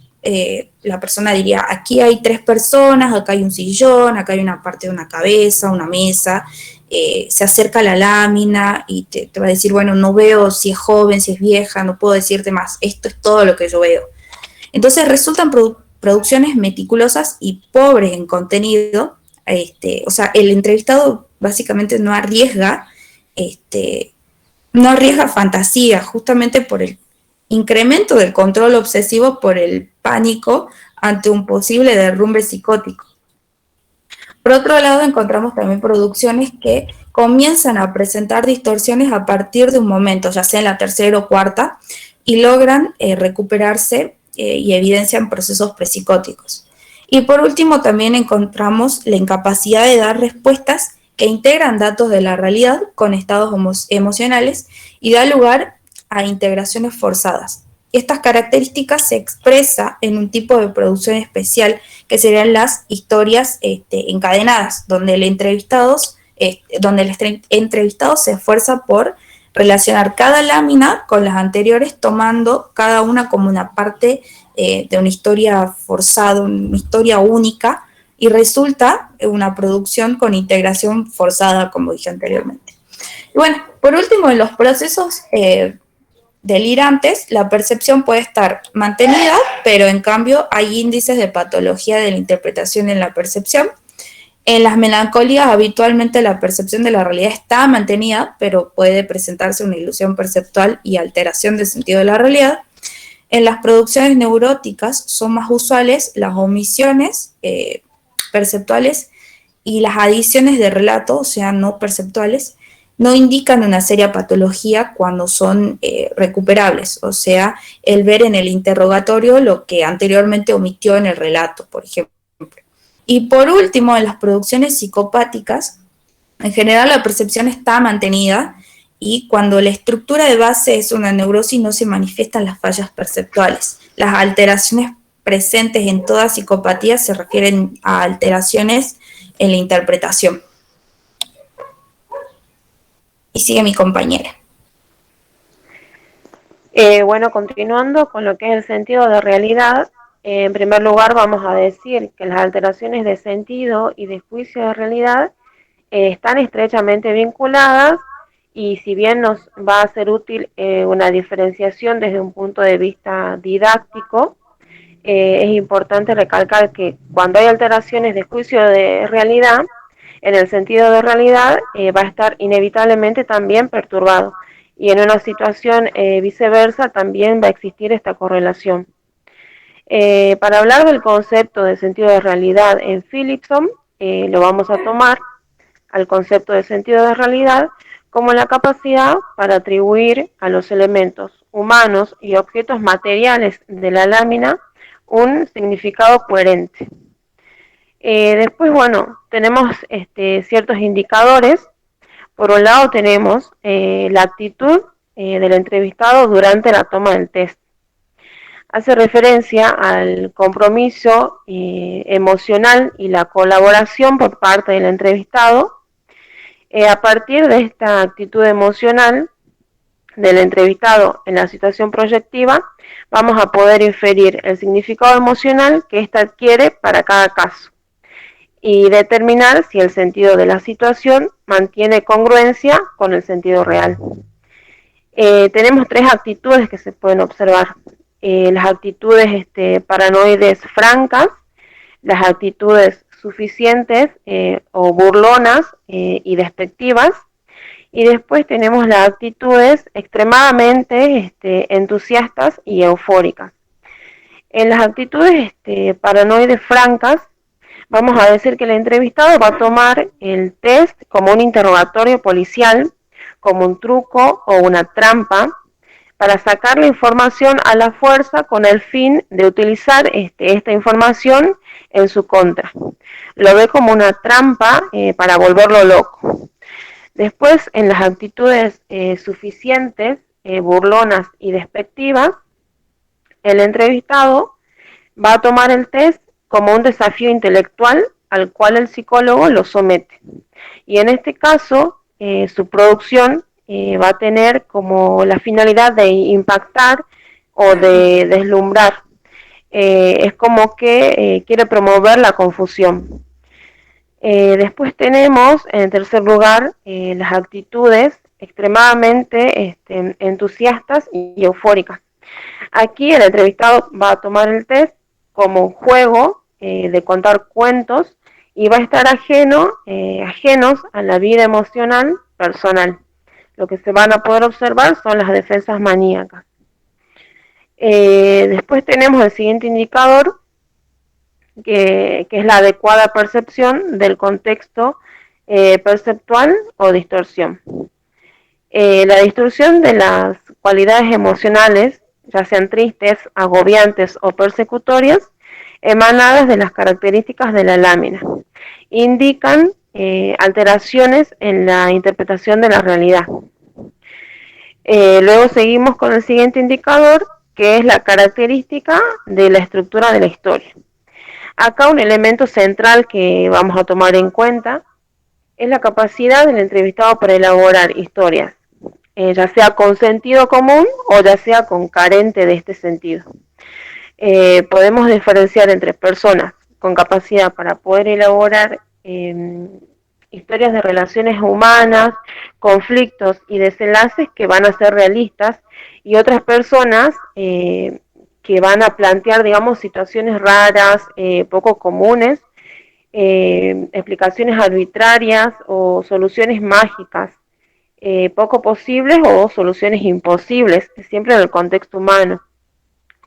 la persona diría, aquí hay 3 personas, acá hay un sillón, acá hay una parte de una cabeza, una mesa, se acerca a la lámina y te va a decir, bueno, no veo si es joven, si es vieja, no puedo decirte más, esto es todo lo que yo veo. Entonces resultan producciones meticulosas y pobres en contenido. O sea, el entrevistado básicamente no arriesga fantasía, justamente por el incremento del control obsesivo por el pánico ante un posible derrumbe psicótico. Por otro lado, encontramos también producciones que comienzan a presentar distorsiones a partir de un momento, ya sea en la tercera o cuarta, y logran recuperarse y evidencian procesos prepsicóticos. Y por último, también encontramos la incapacidad de dar respuestas que integran datos de la realidad con estados emocionales y da lugar a integraciones forzadas. Estas características se expresan en un tipo de producción especial que serían las historias encadenadas, donde el entrevistado se esfuerza por relacionar cada lámina con las anteriores, tomando cada una como una parte de una historia forzada, una historia única, y resulta una producción con integración forzada, como dije anteriormente. Y bueno, por último, en los procesos delirantes, la percepción puede estar mantenida, pero en cambio hay índices de patología de la interpretación en la percepción. En las melancólicas habitualmente la percepción de la realidad está mantenida, pero puede presentarse una ilusión perceptual y alteración del sentido de la realidad. En las producciones neuróticas son más usuales las omisiones perceptuales y las adiciones de relato, o sea, no perceptuales, no indican una seria patología cuando son recuperables, o sea, el ver en el interrogatorio lo que anteriormente omitió en el relato, por ejemplo. Y por último, en las producciones psicopáticas, en general la percepción está mantenida y cuando la estructura de base es una neurosis no se manifiestan las fallas perceptuales. Las alteraciones presentes en toda psicopatía se refieren a alteraciones en la interpretación. Y sigue mi compañera. Bueno, continuando con lo que es el sentido de realidad, en primer lugar vamos a decir que las alteraciones de sentido y de juicio de realidad están estrechamente vinculadas y si bien nos va a ser útil una diferenciación desde un punto de vista didáctico, es importante recalcar que cuando hay alteraciones de juicio de realidad, en el sentido de realidad va a estar inevitablemente también perturbado y en una situación viceversa también va a existir esta correlación. Para hablar del concepto de sentido de realidad en Philipson, lo vamos a tomar al concepto de sentido de realidad como la capacidad para atribuir a los elementos humanos y objetos materiales de la lámina un significado coherente. Después, bueno, tenemos ciertos indicadores. Por un lado tenemos la actitud del entrevistado durante la toma del test. Hace referencia al compromiso emocional y la colaboración por parte del entrevistado. A partir de esta actitud emocional del entrevistado en la situación proyectiva, vamos a poder inferir el significado emocional que ésta adquiere para cada caso y determinar si el sentido de la situación mantiene congruencia con el sentido real. Tenemos tres actitudes que se pueden observar. Las actitudes paranoides francas, las actitudes suficientes o burlonas y despectivas, y después tenemos las actitudes extremadamente entusiastas y eufóricas. En las actitudes paranoides francas, vamos a decir que el entrevistado va a tomar el test como un interrogatorio policial, como un truco o una trampa, para sacar la información a la fuerza con el fin de utilizar esta información en su contra. Lo ve como una trampa para volverlo loco. Después, en las actitudes suficientes, burlonas y despectivas, el entrevistado va a tomar el test como un desafío intelectual al cual el psicólogo lo somete. Y en este caso, su producción va a tener como la finalidad de impactar o de deslumbrar. Es como que quiere promover la confusión. Después tenemos, en tercer lugar, las actitudes extremadamente entusiastas y eufóricas. Aquí el entrevistado va a tomar el test como un juego de contar cuentos y va a estar ajenos a la vida emocional personal. Lo que se van a poder observar son las defensas maníacas. Después tenemos el siguiente indicador, que es la adecuada percepción del contexto perceptual o distorsión. La distorsión de las cualidades emocionales, ya sean tristes, agobiantes o persecutorias, emanadas de las características de la lámina, indican alteraciones en la interpretación de la realidad. Luego seguimos con el siguiente indicador, que es la característica de la estructura de la historia. Acá un elemento central que vamos a tomar en cuenta es la capacidad del entrevistado para elaborar historias, ya sea con sentido común o ya sea con carente de este sentido. Podemos diferenciar entre personas con capacidad para poder elaborar historias de relaciones humanas, conflictos y desenlaces que van a ser realistas, y otras personas que van a plantear, digamos, situaciones raras, poco comunes, explicaciones arbitrarias o soluciones mágicas, poco posibles o soluciones imposibles, siempre en el contexto humano.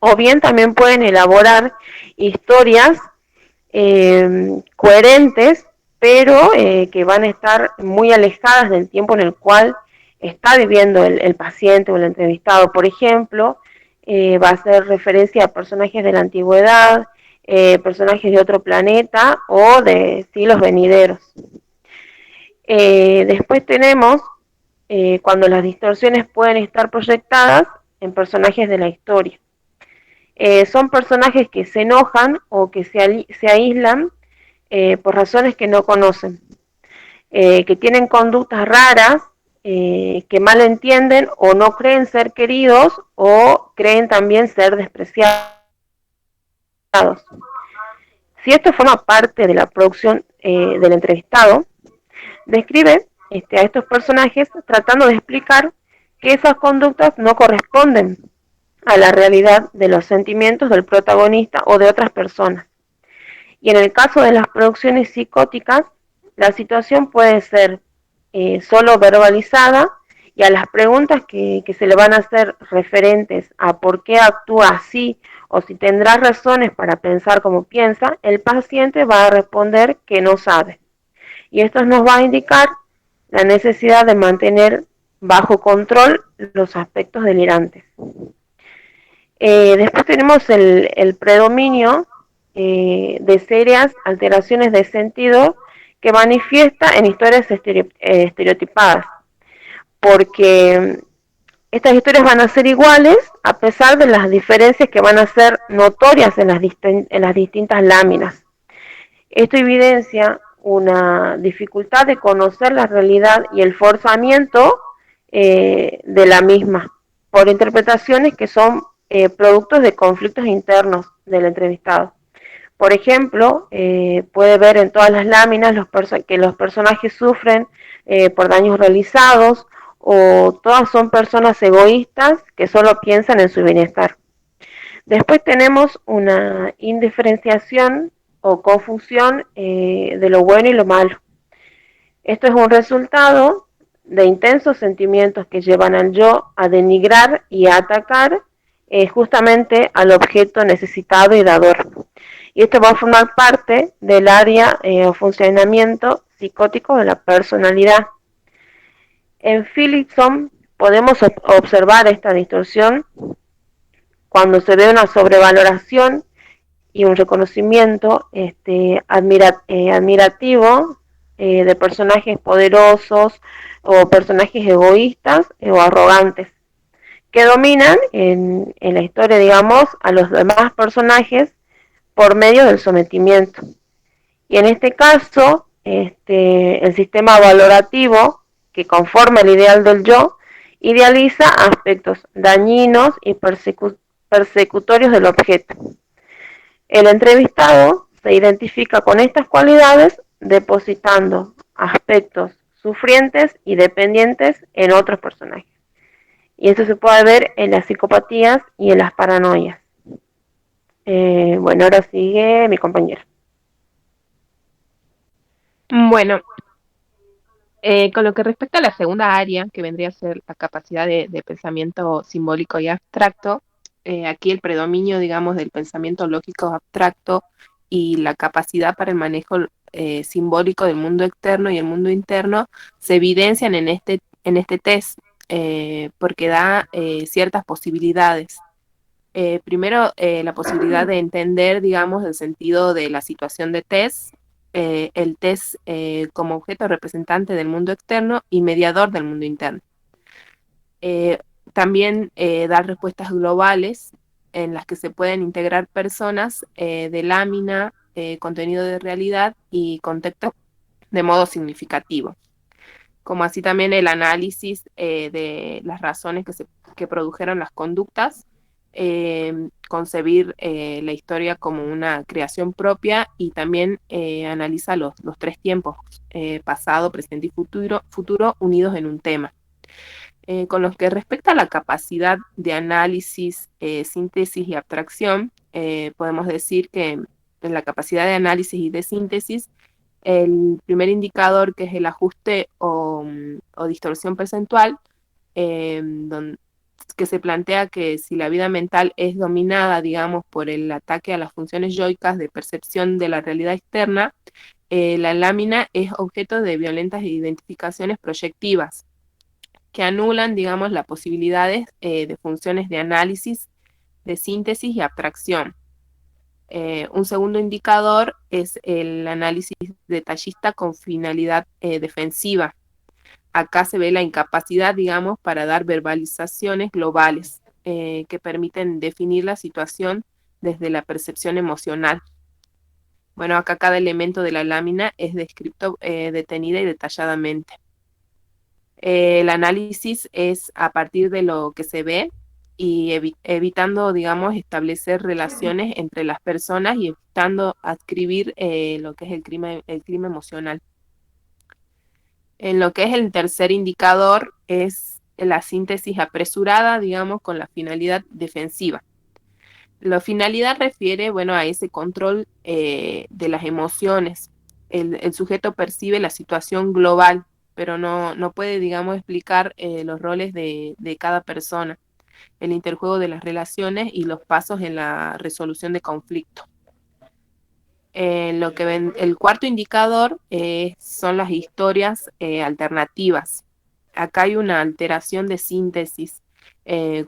O bien también pueden elaborar historias coherentes, pero que van a estar muy alejadas del tiempo en el cual está viviendo el paciente o el entrevistado. Por ejemplo, va a hacer referencia a personajes de la antigüedad, personajes de otro planeta o de siglos venideros. Después tenemos cuando las distorsiones pueden estar proyectadas en personajes de la historia. Son personajes que se enojan o que se aíslan por razones que no conocen, que tienen conductas raras, que mal entienden o no creen ser queridos o creen también ser despreciados. Si esto forma parte de la producción del entrevistado, describe a estos personajes tratando de explicar que esas conductas no corresponden a la realidad de los sentimientos del protagonista o de otras personas. Y en el caso de las producciones psicóticas, la situación puede ser solo verbalizada, y a las preguntas que se le van a hacer referentes a por qué actúa así o si tendrá razones para pensar como piensa, el paciente va a responder que no sabe. Y esto nos va a indicar la necesidad de mantener bajo control los aspectos delirantes. Después tenemos el predominio de serias alteraciones de sentido que manifiesta en historias estereotipadas, porque estas historias van a ser iguales a pesar de las diferencias que van a ser notorias en las distintas láminas. Esto evidencia una dificultad de conocer la realidad y el forzamiento de la misma por interpretaciones que son productos de conflictos internos del entrevistado. Por ejemplo, puede ver en todas las láminas que los personajes sufren por daños realizados, o todas son personas egoístas que solo piensan en su bienestar. Después tenemos una indiferenciación o confusión de lo bueno y lo malo. Esto es un resultado de intensos sentimientos que llevan al yo a denigrar y a atacar justamente al objeto necesitado y dador. Y esto va a formar parte del área o funcionamiento psicótico de la personalidad. En Phillipson podemos observar esta distorsión cuando se ve una sobrevaloración y un reconocimiento admirativo de personajes poderosos o personajes egoístas o arrogantes, que dominan en la historia, digamos, a los demás personajes por medio del sometimiento. Y en este caso, el sistema valorativo que conforma el ideal del yo idealiza aspectos dañinos y persecutorios del objeto. El entrevistado se identifica con estas cualidades depositando aspectos sufrientes y dependientes en otros personajes. Y esto se puede ver en las psicopatías y en las paranoias. Bueno, ahora sigue mi compañera. Bueno, con lo que respecta a la segunda área, que vendría a ser la capacidad de pensamiento simbólico y abstracto, aquí el predominio, digamos, del pensamiento lógico abstracto y la capacidad para el manejo simbólico del mundo externo y el mundo interno se evidencian en este test, porque da ciertas posibilidades. Primero, la posibilidad de entender, digamos, el sentido de la situación de test, el test como objeto representante del mundo externo y mediador del mundo interno. También dar respuestas globales en las que se pueden integrar personas de lámina, contenido de realidad y contexto de modo significativo. Como así también el análisis de las razones que produjeron las conductas concebir la historia como una creación propia y también analiza los tres tiempos, pasado, presente y futuro unidos en un tema. Con lo que respecta a la capacidad de análisis, síntesis y abstracción, podemos decir que en la capacidad de análisis y de síntesis, el primer indicador, que es el ajuste o distorsión percentual, que se plantea que si la vida mental es dominada, digamos, por el ataque a las funciones yoicas de percepción de la realidad externa, la lámina es objeto de violentas identificaciones proyectivas que anulan, digamos, las posibilidades de funciones de análisis, de síntesis y abstracción. Un segundo indicador es el análisis detallista con finalidad defensiva. Acá se ve la incapacidad, digamos, para dar verbalizaciones globales que permiten definir la situación desde la percepción emocional. Bueno, acá cada elemento de la lámina es descrito detenida y detalladamente. El análisis es a partir de lo que se ve y evitando, digamos, establecer relaciones entre las personas y evitando adscribir lo que es el clima emocional. En lo que es el tercer indicador es la síntesis apresurada, digamos, con la finalidad defensiva. La finalidad refiere, bueno, a ese control de las emociones. El sujeto percibe la situación global, pero no puede, digamos, explicar los roles de cada persona, el interjuego de las relaciones y los pasos en la resolución de conflictos. Lo que el cuarto indicador son las historias alternativas. Acá hay una alteración de síntesis,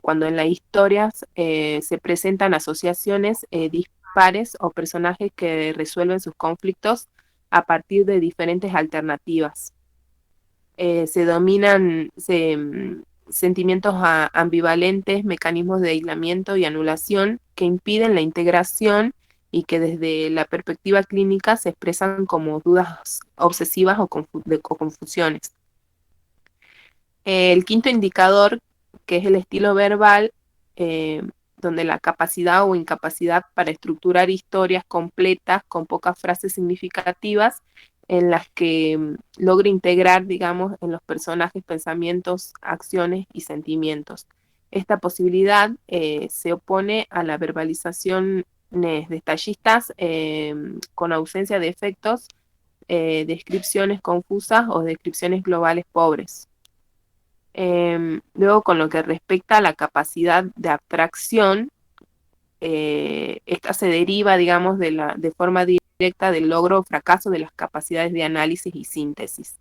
cuando en las historias se presentan asociaciones dispares o personajes que resuelven sus conflictos a partir de diferentes alternativas. Se dominan sentimientos ambivalentes, mecanismos de aislamiento y anulación que impiden la integración y que desde la perspectiva clínica se expresan como dudas obsesivas o confusiones. El quinto indicador, que es el estilo verbal, donde la capacidad o incapacidad para estructurar historias completas con pocas frases significativas en las que logre integrar, digamos, en los personajes pensamientos, acciones y sentimientos. Esta posibilidad se opone a la verbalización detallistas con ausencia de efectos, descripciones confusas o descripciones globales pobres. Luego, con lo que respecta a la capacidad de abstracción, esta se deriva, digamos, de forma directa del logro o fracaso de las capacidades de análisis y síntesis.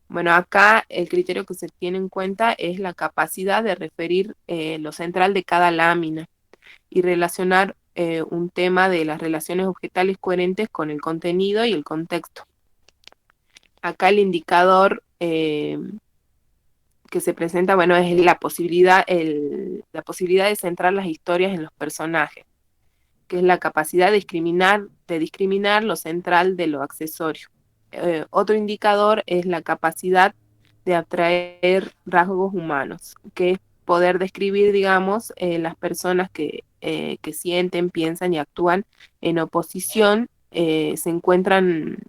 Bueno, acá el criterio que se tiene en cuenta es la capacidad de referir lo central de cada lámina y relacionar un tema de las relaciones objetales coherentes con el contenido y el contexto. Acá el indicador que se presenta, bueno, es la posibilidad de centrar las historias en los personajes, que es la capacidad de discriminar lo central de lo accesorio. Otro indicador es la capacidad de abstraer rasgos humanos, que es poder describir, digamos, las personas que sienten, piensan y actúan en oposición, se encuentran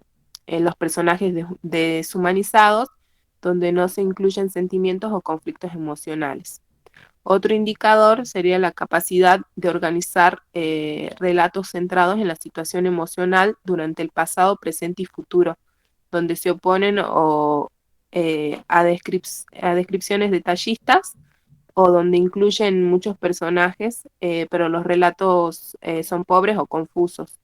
en los personajes deshumanizados, donde no se incluyen sentimientos o conflictos emocionales. Otro indicador sería la capacidad de organizar relatos centrados en la situación emocional durante el pasado, presente y futuro, donde se oponen a descripciones detallistas o donde incluyen muchos personajes, pero los relatos son pobres o confusos.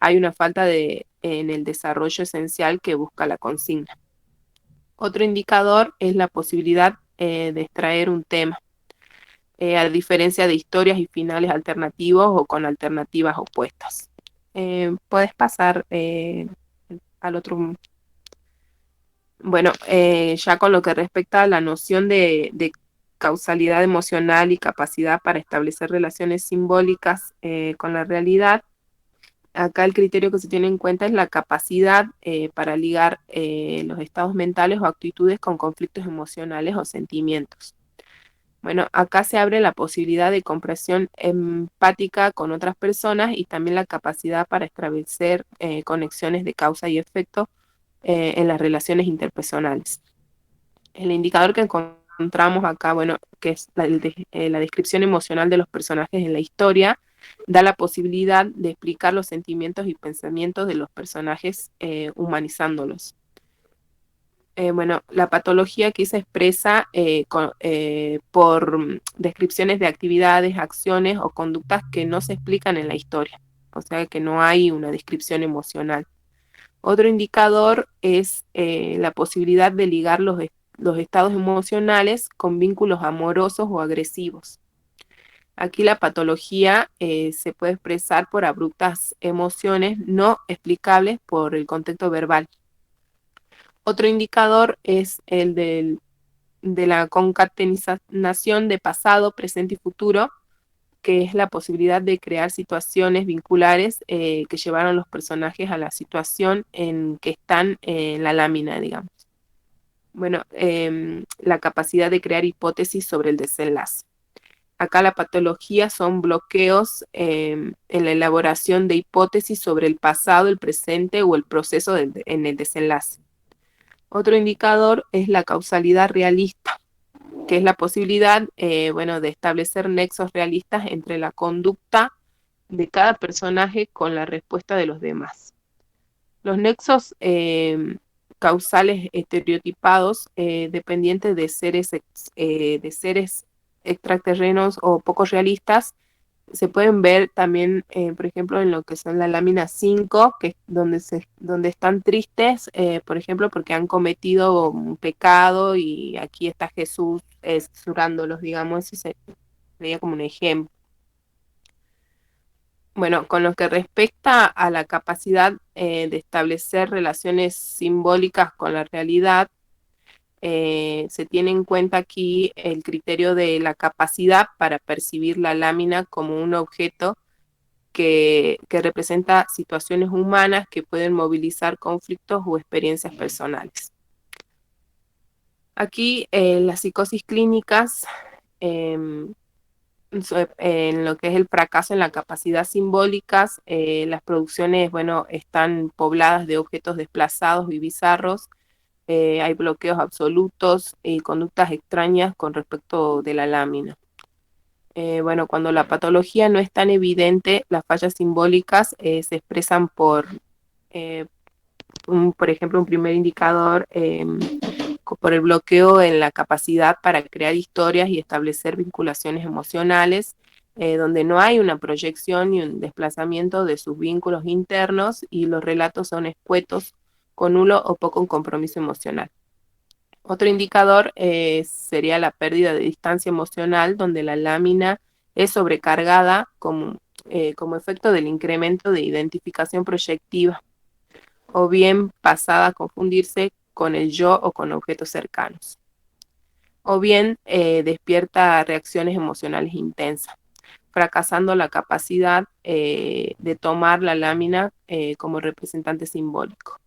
Hay una falta en el desarrollo esencial que busca la consigna. Otro indicador es la posibilidad de extraer un tema, a diferencia de historias y finales alternativos o con alternativas opuestas. Puedes pasar al otro. Bueno, ya con lo que respecta a la noción de causalidad emocional y capacidad para establecer relaciones simbólicas con la realidad, acá el criterio que se tiene en cuenta es la capacidad para ligar los estados mentales o actitudes con conflictos emocionales o sentimientos. Bueno, acá se abre la posibilidad de comprensión empática con otras personas y también la capacidad para establecer conexiones de causa y efecto en las relaciones interpersonales. El indicador que encontramos acá, bueno, que es la descripción emocional de los personajes en la historia, da la posibilidad de explicar los sentimientos y pensamientos de los personajes humanizándolos. Bueno, la patología aquí se expresa por descripciones de actividades, acciones o conductas que no se explican en la historia, o sea que no hay una descripción emocional. Otro indicador es la posibilidad de ligar los estados emocionales con vínculos amorosos o agresivos. Aquí la patología se puede expresar por abruptas emociones no explicables por el contexto verbal. Otro indicador es el de la concatenación de pasado, presente y futuro, que es la posibilidad de crear situaciones vinculares que llevaron los personajes a la situación en que están en la lámina, digamos. Bueno, la capacidad de crear hipótesis sobre el desenlace. Acá la patología son bloqueos en la elaboración de hipótesis sobre el pasado, el presente o el proceso en el desenlace. Otro indicador es la causalidad realista, que es la posibilidad, de establecer nexos realistas entre la conducta de cada personaje con la respuesta de los demás. Los nexos causales estereotipados dependientes de seres extraterrenos o poco realistas se pueden ver también, por ejemplo, en lo que son la lámina 5, que es donde están tristes, por ejemplo, porque han cometido un pecado y aquí está Jesús censurándolos, digamos, y se veía como un ejemplo. Bueno, con lo que respecta a la capacidad de establecer relaciones simbólicas con la realidad, se tiene en cuenta aquí el criterio de la capacidad para percibir la lámina como un objeto que representa situaciones humanas que pueden movilizar conflictos o experiencias personales. Aquí las psicosis clínicas, en lo que es el fracaso en la capacidad simbólicas, las producciones, están pobladas de objetos desplazados y bizarros. Hay bloqueos absolutos y conductas extrañas con respecto de la lámina. Cuando la patología no es tan evidente, las fallas simbólicas se expresan por ejemplo, un primer indicador por el bloqueo en la capacidad para crear historias y establecer vinculaciones emocionales, donde no hay una proyección ni un desplazamiento de sus vínculos internos y los relatos son escuetos con nulo o poco compromiso emocional. Otro indicador sería la pérdida de distancia emocional, donde la lámina es sobrecargada como efecto del incremento de identificación proyectiva, o bien pasada a confundirse con el yo o con objetos cercanos. O bien despierta reacciones emocionales intensas, fracasando la capacidad de tomar la lámina como representante simbólico.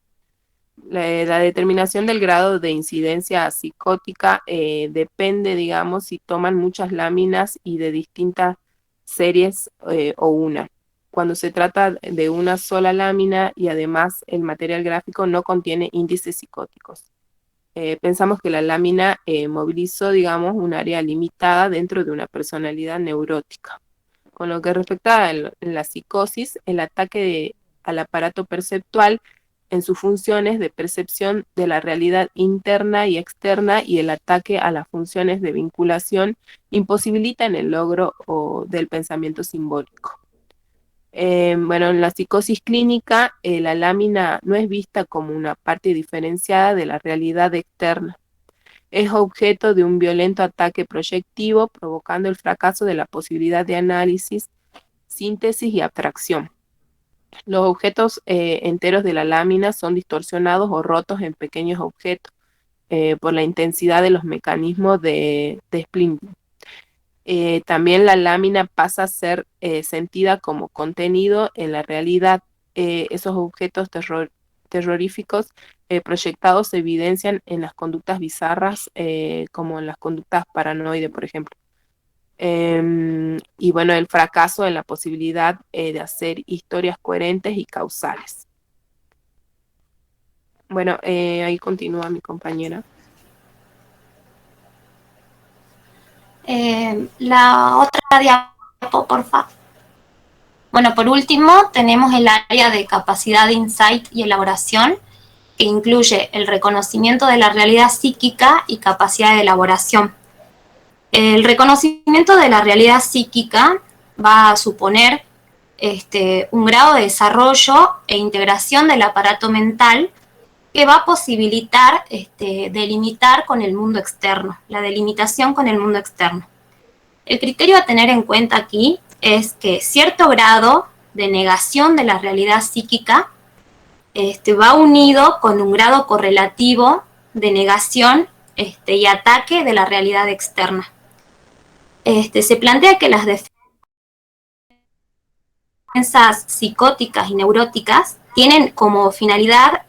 La determinación del grado de incidencia psicótica depende, digamos, si toman muchas láminas y de distintas series o una. Cuando se trata de una sola lámina y además el material gráfico no contiene índices psicóticos. Pensamos que la lámina movilizó, digamos, un área limitada dentro de una personalidad neurótica. Con lo que respecta a la psicosis, el ataque al aparato perceptual en sus funciones de percepción de la realidad interna y externa y el ataque a las funciones de vinculación imposibilitan el logro del pensamiento simbólico. En la psicosis clínica, la lámina no es vista como una parte diferenciada de la realidad externa. Es objeto de un violento ataque proyectivo, provocando el fracaso de la posibilidad de análisis, síntesis y abstracción. Los objetos enteros de la lámina son distorsionados o rotos en pequeños objetos por la intensidad de los mecanismos de splintering. También la lámina pasa a ser sentida como contenido en la realidad. Esos objetos terroríficos proyectados se evidencian en las conductas bizarras, como en las conductas paranoide, por ejemplo. Y bueno, el fracaso en la posibilidad de hacer historias coherentes y causales. Bueno, ahí continúa mi compañera. La otra diapo, por favor. Bueno, por último, tenemos el área de capacidad de insight y elaboración, que incluye el reconocimiento de la realidad psíquica y capacidad de elaboración. El reconocimiento de la realidad psíquica va a suponer un grado de desarrollo e integración del aparato mental que va a posibilitar delimitar con el mundo externo, la delimitación con el mundo externo. El criterio a tener en cuenta aquí es que cierto grado de negación de la realidad psíquica va unido con un grado correlativo de negación y ataque de la realidad externa. Se plantea que las defensas psicóticas y neuróticas tienen como finalidad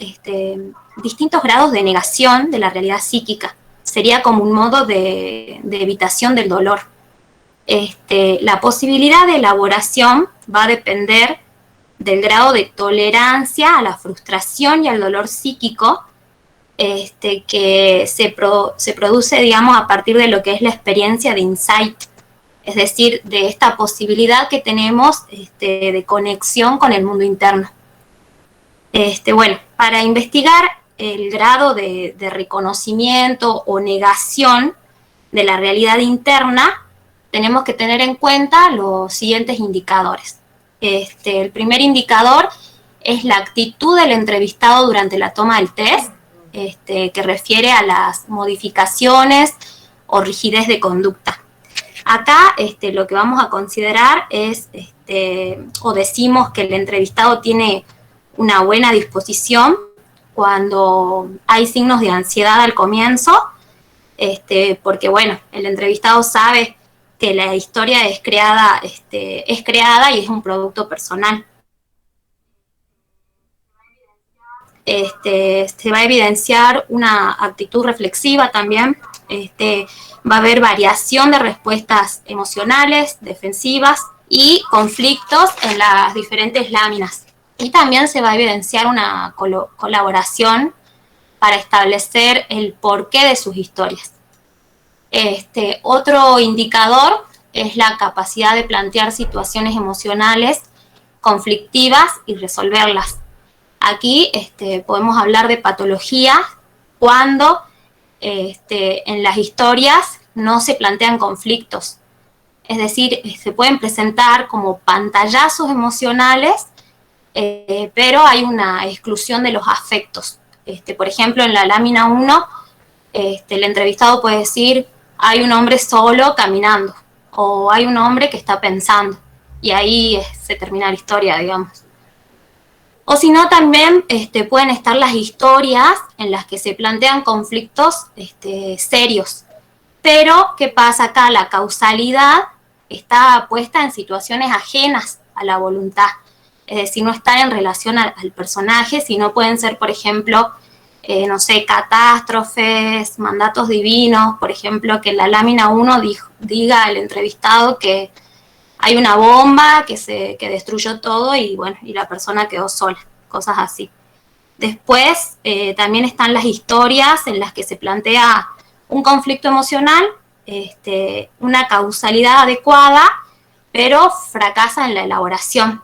distintos grados de negación de la realidad psíquica. Sería como un modo de evitación del dolor. La posibilidad de elaboración va a depender del grado de tolerancia a la frustración y al dolor psíquico que se produce, digamos, a partir de lo que es la experiencia de insight, es decir, de esta posibilidad que tenemos de conexión con el mundo interno. Bueno, para investigar el grado de reconocimiento o negación de la realidad interna, tenemos que tener en cuenta los siguientes indicadores. El primer indicador es la actitud del entrevistado durante la toma del test, que refiere a las modificaciones o rigidez de conducta. Acá lo que vamos a considerar es, o decimos que el entrevistado tiene una buena disposición cuando hay signos de ansiedad al comienzo, porque bueno, el entrevistado sabe que la historia es creada y es un producto personal. Se va a evidenciar una actitud reflexiva también, va a haber variación de respuestas emocionales, defensivas y conflictos en las diferentes láminas. Y también se va a evidenciar una colaboración para establecer el porqué de sus historias. Otro indicador es la capacidad de plantear situaciones emocionales conflictivas y resolverlas. Aquí podemos hablar de patología cuando en las historias no se plantean conflictos. Es decir, se pueden presentar como pantallazos emocionales, pero hay una exclusión de los afectos. Por ejemplo, en la lámina 1, el entrevistado puede decir, hay un hombre solo caminando, o hay un hombre que está pensando, y ahí se termina la historia, digamos. O si no, también pueden estar las historias en las que se plantean conflictos serios. Pero, ¿qué pasa acá? La causalidad está puesta en situaciones ajenas a la voluntad. Es decir, no están en relación al personaje, sino pueden ser, por ejemplo, no sé, catástrofes, mandatos divinos. Por ejemplo, que en la lámina 1 diga al entrevistado que hay una bomba que destruyó todo y bueno, y la persona quedó sola, cosas así. Después también están las historias en las que se plantea un conflicto emocional, una causalidad adecuada, pero fracasa en la elaboración.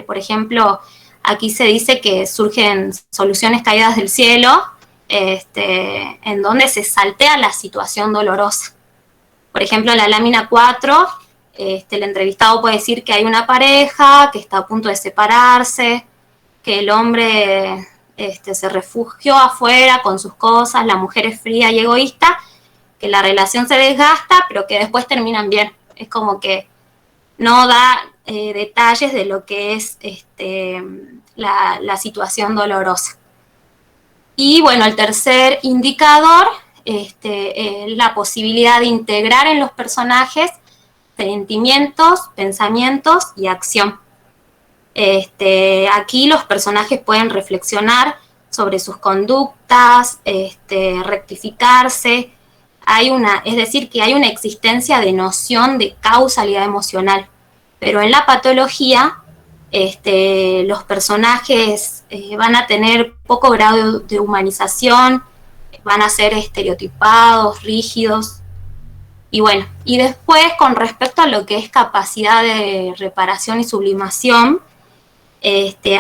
Por ejemplo, aquí se dice que surgen soluciones caídas del cielo, en donde se saltea la situación dolorosa. Por ejemplo, en la lámina 4, el entrevistado puede decir que hay una pareja que está a punto de separarse, que el hombre se refugió afuera con sus cosas, la mujer es fría y egoísta, que la relación se desgasta, pero que después terminan bien. Es como que no da detalles de lo que es la situación dolorosa. Y bueno, el tercer indicador es la posibilidad de integrar en los personajes sentimientos, pensamientos y acción. Aquí los personajes pueden reflexionar sobre sus conductas, rectificarse. Es decir, que hay una existencia de noción de causalidad emocional. Pero en la patología, los personajes van a tener poco grado de humanización, van a ser estereotipados, rígidos. Y bueno, y después con respecto a lo que es capacidad de reparación y sublimación,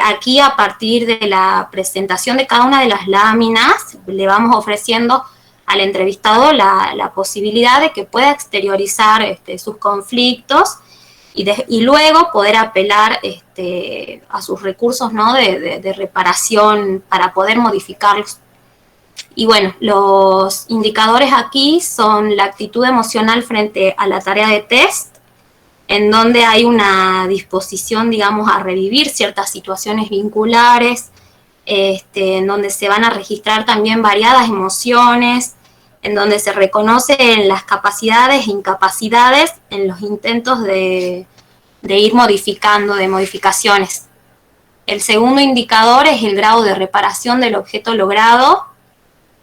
aquí a partir de la presentación de cada una de las láminas, le vamos ofreciendo al entrevistado la posibilidad de que pueda exteriorizar sus conflictos y luego poder apelar a sus recursos, ¿no?, de reparación para poder modificarlos. Y bueno, los indicadores aquí son la actitud emocional frente a la tarea de test, en donde hay una disposición, digamos, a revivir ciertas situaciones vinculares, en donde se van a registrar también variadas emociones, en donde se reconocen las capacidades e incapacidades en los intentos de ir modificando, de modificaciones. El segundo indicador es el grado de reparación del objeto logrado,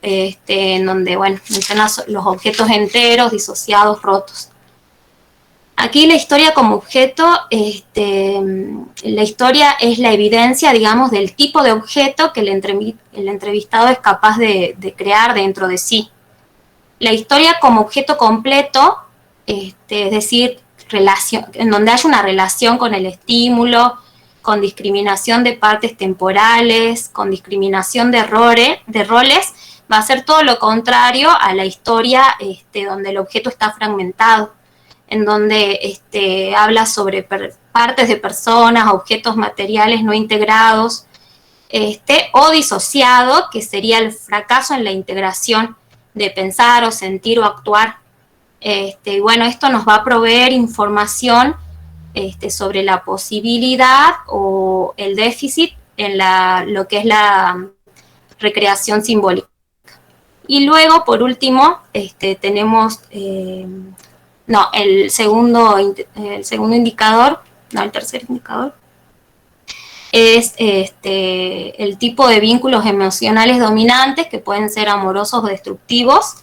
en donde, bueno, menciona los objetos enteros, disociados, rotos. Aquí la historia como objeto, la historia es la evidencia, digamos, del tipo de objeto que el entrevistado es capaz de crear dentro de sí. La historia como objeto completo, es decir, en donde hay una relación con el estímulo, con discriminación de partes temporales, con discriminación de roles, va a ser todo lo contrario a la historia donde el objeto está fragmentado, en donde habla sobre partes de personas, objetos materiales no integrados, o disociado, que sería el fracaso en la integración de pensar o sentir o actuar. Y bueno, esto nos va a proveer información sobre la posibilidad o el déficit en lo que es la recreación simbólica. Y luego, por último, tenemos el tercer indicador, es el tipo de vínculos emocionales dominantes, que pueden ser amorosos o destructivos.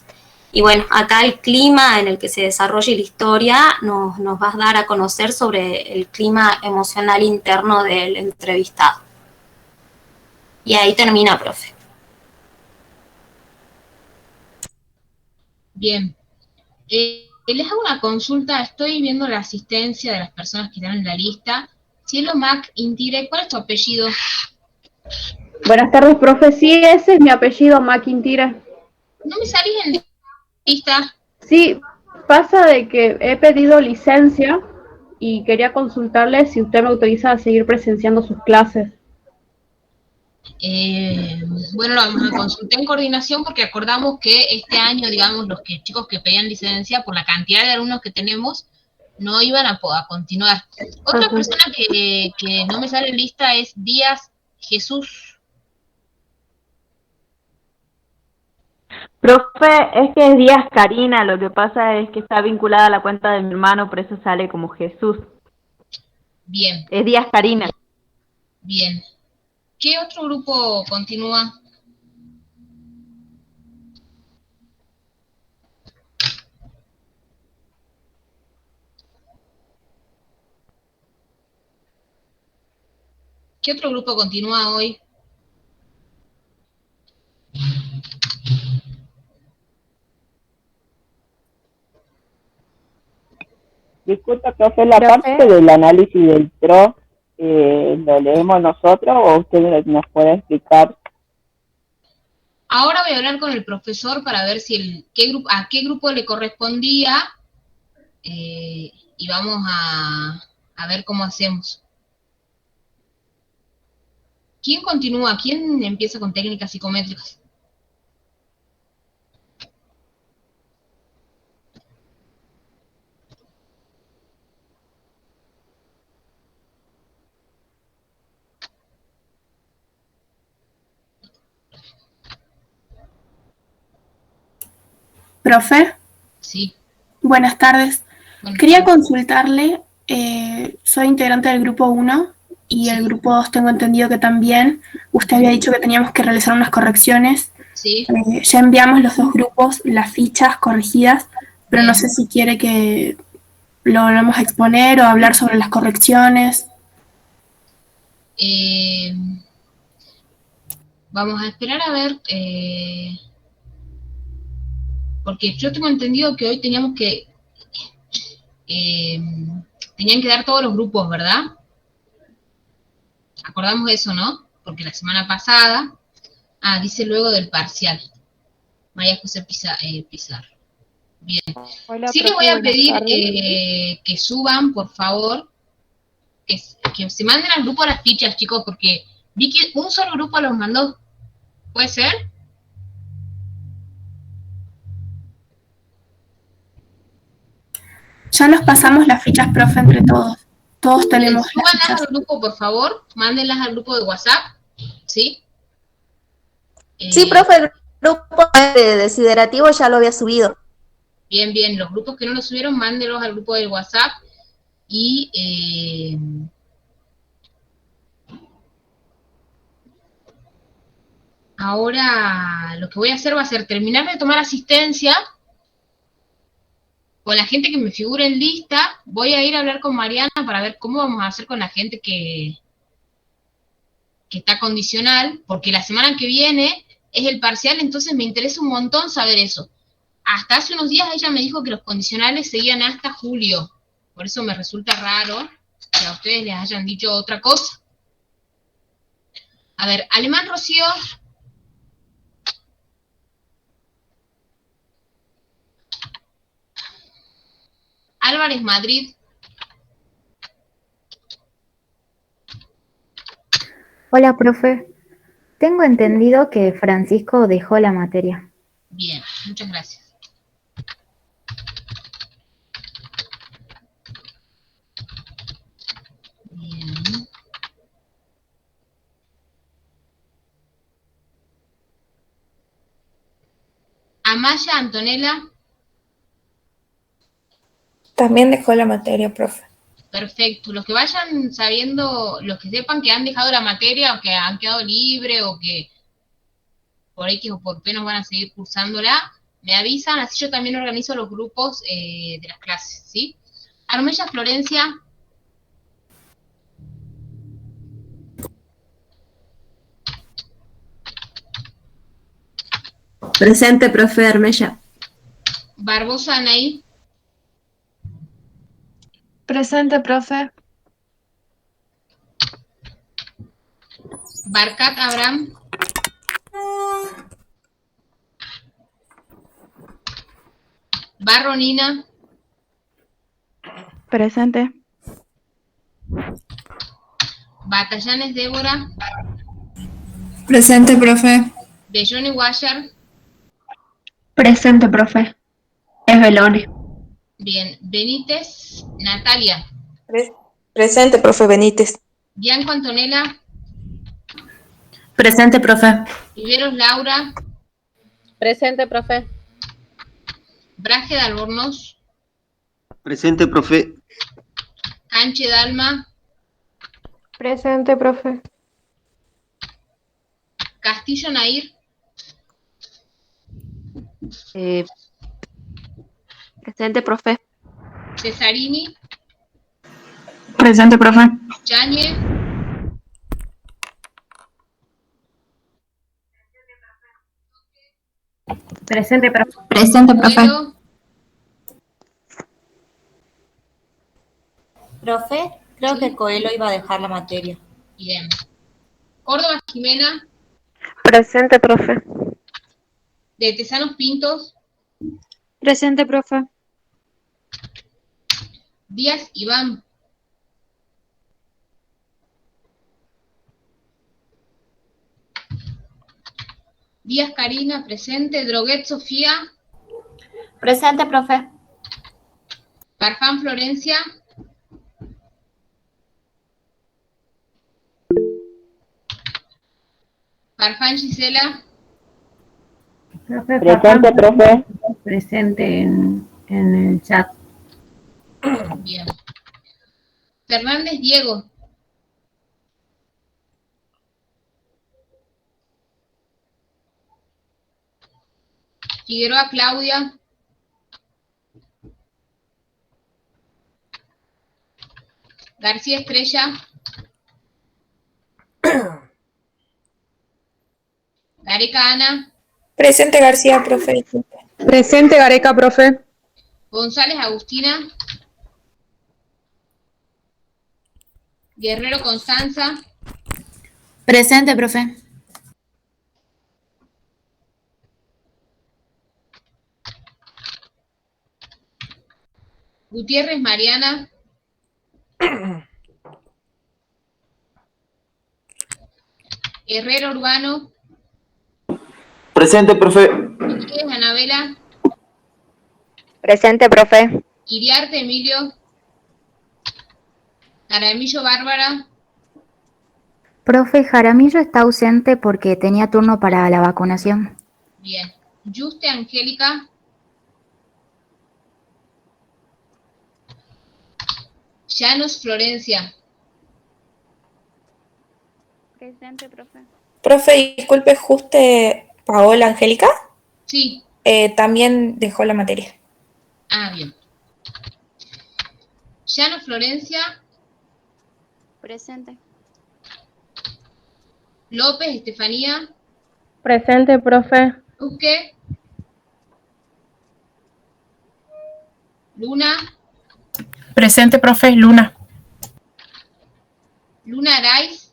Y bueno, acá el clima en el que se desarrolla la historia nos va a dar a conocer sobre el clima emocional interno del entrevistado. Y ahí termina, profe. Bien. Les hago una consulta. Estoy viendo la asistencia de las personas que están en la lista. Cielo Mac Intire, ¿cuál es tu apellido? Buenas tardes, profe. Sí, ese es mi apellido, McIntyre. ¿No me salís en lista? Sí, pasa de que he pedido licencia y quería consultarle si usted me autoriza a seguir presenciando sus clases. Bueno, lo vamos a consultar en coordinación porque acordamos que este año, digamos, los chicos que pedían licencia, por la cantidad de alumnos que tenemos, no iban a continuar. Otra persona que no me sale en lista es Díaz Jesús. Profe, es que es Díaz Karina, lo que pasa es que está vinculada a la cuenta de mi hermano, por eso sale como Jesús. Bien. Es Díaz Karina. Bien. ¿Qué otro grupo continúa? ¿Qué otro grupo continúa hoy? Disculpa, profe, la parte del análisis del PRO, ¿lo leemos nosotros o usted nos puede explicar? Ahora voy a hablar con el profesor para ver si a qué grupo le correspondía y vamos a ver cómo hacemos. ¿Quién continúa? ¿Quién empieza con técnicas psicométricas? Profe. Sí. Buenas tardes. Quería consultarle, soy integrante del grupo 1 y el grupo 2 tengo entendido que también. Usted había dicho que teníamos que realizar unas correcciones. Sí. Ya enviamos los dos grupos las fichas corregidas, pero no sé si quiere que lo volvamos a exponer o hablar sobre las correcciones. Vamos a esperar a ver, porque yo tengo entendido que hoy teníamos que, tenían que dar todos los grupos, ¿verdad? Acordamos eso, ¿no? Porque la semana pasada, dice luego del parcial, María José Pizarro. Bien. Hola, Sí les profe, voy a buenas pedir tardes. que suban, por favor, que se manden al grupo las fichas, chicos, porque vi que un solo grupo los mandó. ¿Puede ser? Ya nos pasamos las fichas, profe, entre todos. Todos tenemos las Súbanlas fichas. al grupo, por favor, mándenlas al grupo de WhatsApp, ¿sí? Sí, profe, el grupo de desiderativo ya lo había subido. Bien, bien, los grupos que no lo subieron, mándenlos al grupo del WhatsApp y ahora lo que voy a hacer va a ser terminar de tomar asistencia con la gente que me figure en lista. Voy a ir a hablar con Mariana para ver cómo vamos a hacer con la gente que está condicional, porque la semana que viene es el parcial, entonces me interesa un montón saber eso. Hasta hace unos días ella me dijo que los condicionales seguían hasta julio, por eso me resulta raro que a ustedes les hayan dicho otra cosa. A ver, Alemán Rocío. Álvarez Madrid. Hola, profe. Tengo entendido que Francisco dejó la materia. Bien, muchas gracias. Bien. Amaya Antonella. También dejó la materia, profe. Perfecto. Los que vayan sabiendo, los que sepan que han dejado la materia o que han quedado libre o que por X o por P no van a seguir cursándola, me avisan, así yo también organizo los grupos de las clases, ¿sí? Armella Florencia. Presente, profe Armella. Barbosa Anaí. Presente, profe. Barcat Abraham. Barro Nina. Presente. Batallanes Débora. Presente, profe. Belloni Guayar. Presente, profe. Es Belone. Bien. Benítez Natalia. Presente, profe Benítez. Bianco Antonella. Presente, profe. Riveros Laura. Presente, profe. Braje de Albornoz. Presente, profe. Canche Dalma. Presente, profe. Castillo Nair. Presente, profe. Cesarini. Presente, profe. Yañez. Presente, profe. Presente, profe. Coelho. Profe, creo que Coelho iba a dejar la materia. Bien. Córdoba Jimena. Presente, profe. De Tesanos Pintos. Presente, profe. Díaz Iván. Díaz Karina, presente. Droguet Sofía. Presente, profe. Farfán Florencia. Farfán Gisela. Profe, Presente, profe. Presente en el chat. Bien. Fernández Diego. Figueroa Claudia. García Estrella. Gareca Ana. Presente García, profe. Presente Gareca, profe. González Agustina. Guerrero Constanza. Presente, profe. Gutiérrez Mariana. Herrero Urbano. Presente, profe. Rodríguez Anabela. Presente, profe. Iriarte Emilio. Jaramillo Bárbara. Profe, Jaramillo está ausente porque tenía turno para la vacunación. Bien. Juste Angélica. Llanos Florencia. Presente, profe. Profe, disculpe, ¿Juste Paola Angélica? Sí. También dejó la materia. Ah, bien. Llanos Florencia. Presente. López Estefanía. Presente, profe. Luque. Luna. Presente, profe. Luna. Luna Araiz.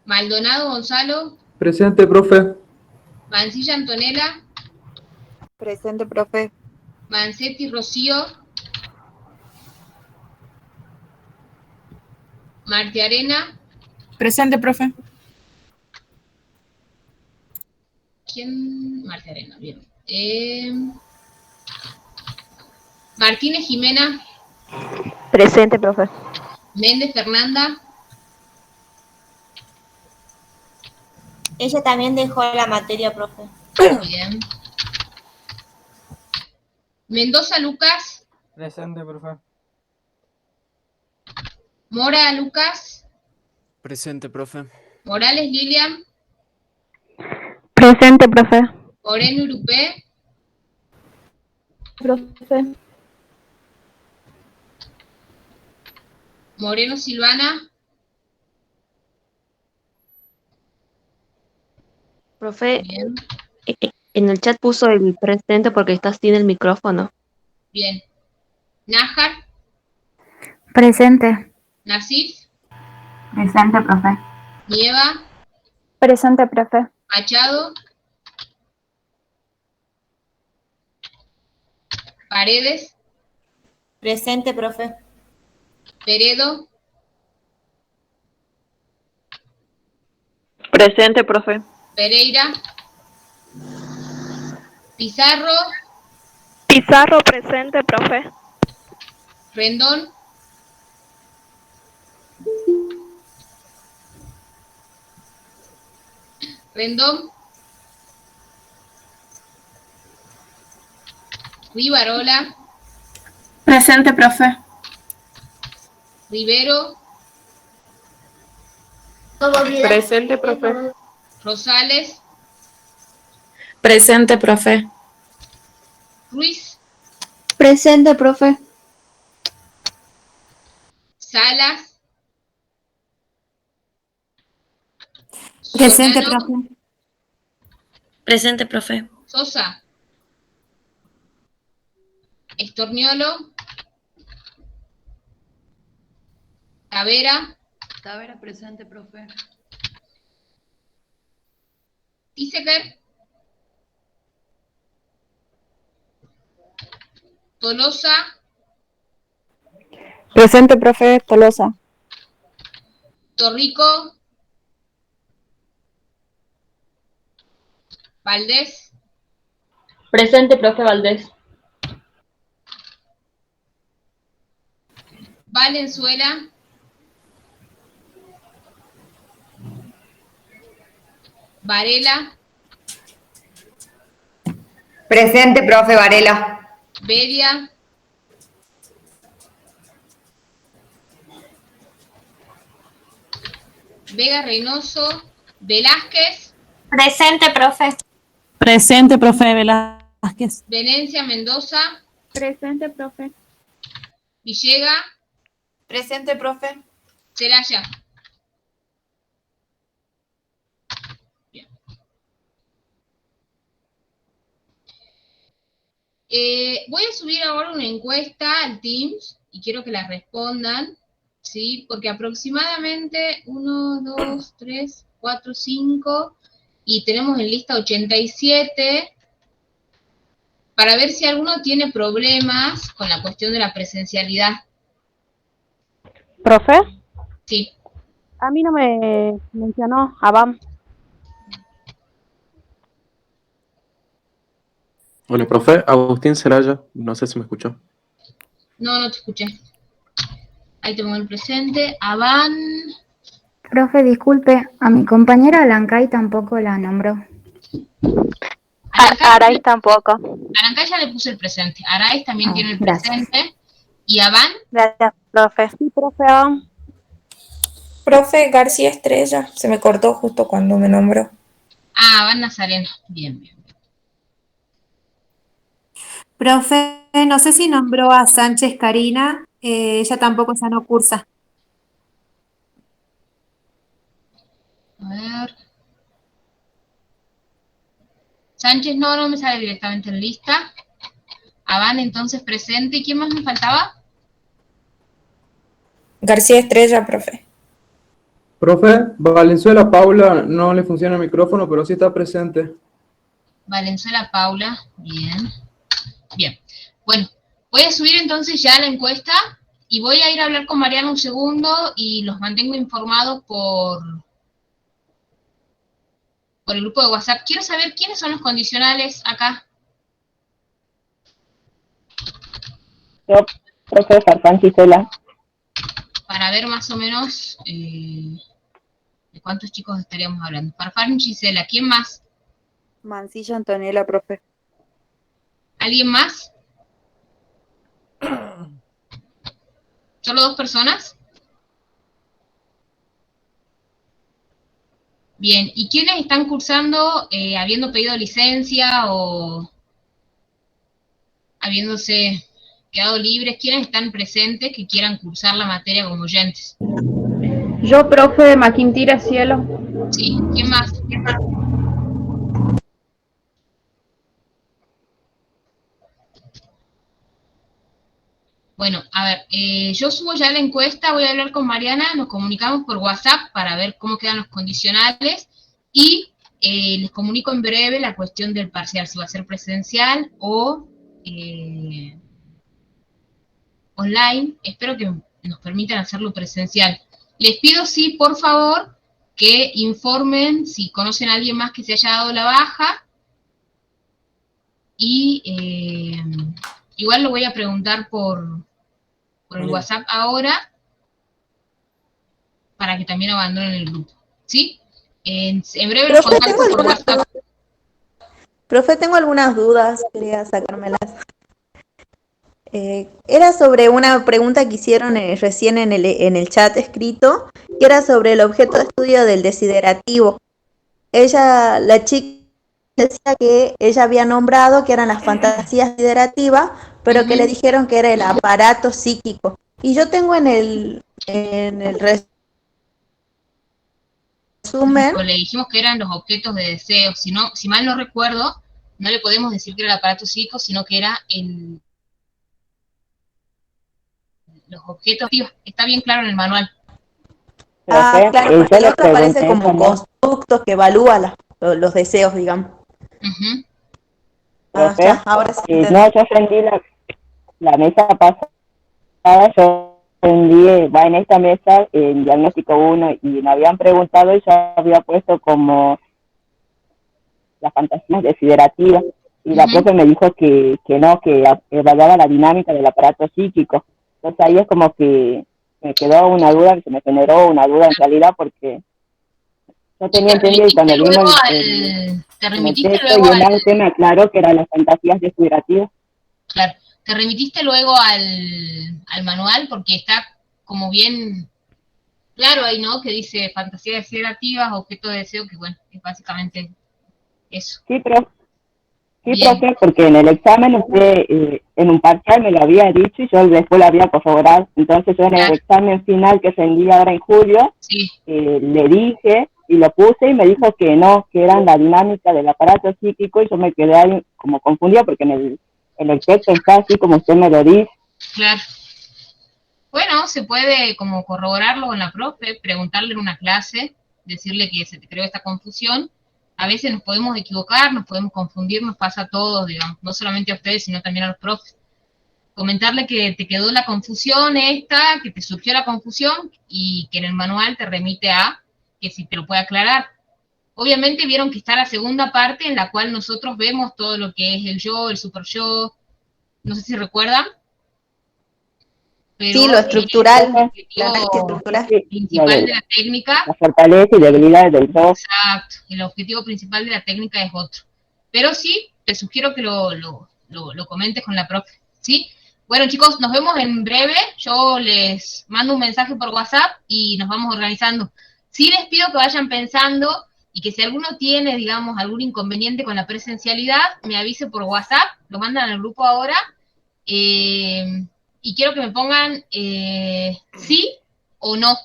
Maldonado Gonzalo. Presente, profe. Mancilla Antonella. Presente, profe. Mancetti Rocío. Marti Arena. Presente, profe. ¿Quién? Marti Arena, bien. Martínez Jimena. Presente, profe. Méndez Fernanda. Ella también dejó la materia, profe. Bien. Mendoza Lucas. Presente, profe. Mora Lucas. Presente, profe. Morales Lilian. Presente, profe. Moreno Urupé. Profe. Moreno Silvana. Profe, Bien. en el chat puso el presente porque está sin el micrófono. Bien. Nájar. Presente. Nasif. Presente, profe. Nieva. Presente, profe. Machado. Paredes. Presente, profe. Peredo. Presente, profe. Pereira. Pizarro. Pizarro, presente, profe. Rendón. Rendón. Rivarola. Presente, profe. Rivero. Presente, profe. Rosales. Presente, profe. Ruiz. Presente, profe. Salas. Presente, Solano. profe. Presente, profe. Sosa. Estorniolo. Tavera. Tavera, presente, profe. Tiseker. Tolosa. Presente, profe. Tolosa. Torrico. Valdés. Presente, profe Valdés. Valenzuela. Varela. Presente, profe Varela. Bedia. Vega Reynoso. Velázquez. Presente, profe. Presente, profe Velázquez. Venencia Mendoza. Presente, profe. Villega. Presente, profe. Celaya. Bien. Voy a subir ahora una encuesta al Teams y quiero que la respondan, ¿sí? Porque aproximadamente 1, 2, 3, 4, 5 y tenemos en lista 87 para ver si alguno tiene problemas con la cuestión de la presencialidad. ¿Profe? Sí. A mí no me mencionó Abam. Hola, profe. Agustín Celaya. No sé si me escuchó. No, no te escuché. Ahí tengo el presente. Avan. Profe, disculpe, a mi compañera Alancay tampoco la nombró. Araiz tampoco. Alancay ya le puse el presente. Araiz también tiene el gracias. presente. ¿Y Avan? Gracias, profe. Sí, profe, Abam. Profe García Estrella. Se me cortó justo cuando me nombró. Ah, Avan Nazareno. Bien, bien. Profe, no sé si nombró a Sánchez Karina, ella tampoco ya no cursa. A ver. Sánchez no me sale directamente en lista. Avan entonces presente. ¿Y quién más me faltaba? García Estrella, profe. Profe, Valenzuela Paula no le funciona el micrófono, pero sí está presente. Valenzuela Paula. Bien. Bien. Bueno, voy a subir entonces ya la encuesta y voy a ir a hablar con Mariana un segundo y los mantengo informados por el grupo de WhatsApp. Quiero saber quiénes son los condicionales acá. Yo, profe Farfán Gisela. Para ver más o menos de cuántos chicos estaríamos hablando. Farfán Gisela, ¿quién más? Mancilla Antonella, profe. ¿Alguien más? ¿Solo 2 personas? Bien, ¿y quiénes están cursando habiendo pedido licencia o habiéndose quedado libres? ¿Quiénes están presentes que quieran cursar la materia como oyentes? Yo, profe de Maquintira Cielo. Sí, ¿quién más? ¿Quién más? Bueno, a ver, yo subo ya la encuesta, voy a hablar con Mariana, nos comunicamos por WhatsApp para ver cómo quedan los condicionales y les comunico en breve la cuestión del parcial, si va a ser presencial o online. Espero que nos permitan hacerlo presencial. Les pido, sí, por favor, que informen si conocen a alguien más que se haya dado la baja y igual lo voy a preguntar por el WhatsApp ahora, para que también abandonen el grupo, ¿sí? En breve los contacto por WhatsApp. Profe, tengo algunas dudas, quería sacármelas. Era sobre una pregunta que hicieron recién en el chat escrito, y era sobre el objeto de estudio del desiderativo. La chica decía que ella había nombrado que eran las fantasías desiderativas, pero que le dijeron que era el aparato psíquico. Y yo tengo en el resumen... Le dijimos que eran los objetos de deseo. Si mal no recuerdo, no le podemos decir que era el aparato psíquico, sino que era los objetos. Está bien claro en el manual. Claro, porque el otro aparece como constructos que evalúa los deseos, digamos. Ahora sí. No, yo aprendí la mesa pasada, yo aprendí, en esta mesa, en diagnóstico 1, y me habían preguntado y yo había puesto como las fantasías desiderativas, y la profe me dijo que no, que evaluaba la dinámica del aparato psíquico. Entonces ahí es como que me quedó una duda, que se me generó una duda en realidad, porque yo tenía entendido y cuando vimos el texto y el tema aclaró que eran las fantasías desiderativas. Claro, te remitiste luego al manual porque está como bien claro ahí, ¿no? Que dice fantasías desiderativas, objeto de deseo, que bueno, es básicamente eso. Sí, pero sí, Bien, profe, porque en el examen usted, en un parcial me lo había dicho y yo después lo había corroborado. Entonces yo en el claro, examen final que rendí ahora en julio, sí, le dije y lo puse y me dijo que no, que era la dinámica del aparato psíquico y yo me quedé ahí como confundida porque en el texto está así como usted me lo dice. claro. Bueno, se puede como corroborarlo con la profe, preguntarle en una clase, decirle que se te creó esta confusión. A veces nos podemos equivocar, nos podemos confundir, nos pasa a todos, digamos, no solamente a ustedes, sino también a los profes. Comentarle que te quedó la confusión esta, que te surgió la confusión y que en el manual te remite a que si te lo puede aclarar. Obviamente vieron que está la segunda parte en la cual nosotros vemos todo lo que es el yo, el super yo, no sé si recuerdan, pero Sí, lo Sí, estructural, el profe, el análisis objetivo sí, estructural. sí, principal de la técnica, la fortaleza y debilidades del yo. exacto, el objetivo principal de la técnica es otro. Pero sí, te sugiero que lo comentes con la profe, ¿sí? Bueno, chicos, nos vemos en breve. Yo les mando un mensaje por WhatsApp y nos vamos organizando. Sí les pido que vayan pensando y que si alguno tiene, digamos, algún inconveniente con la presencialidad, me avise por WhatsApp, lo mandan al grupo ahora. eh, y quiero que me pongan sí o no.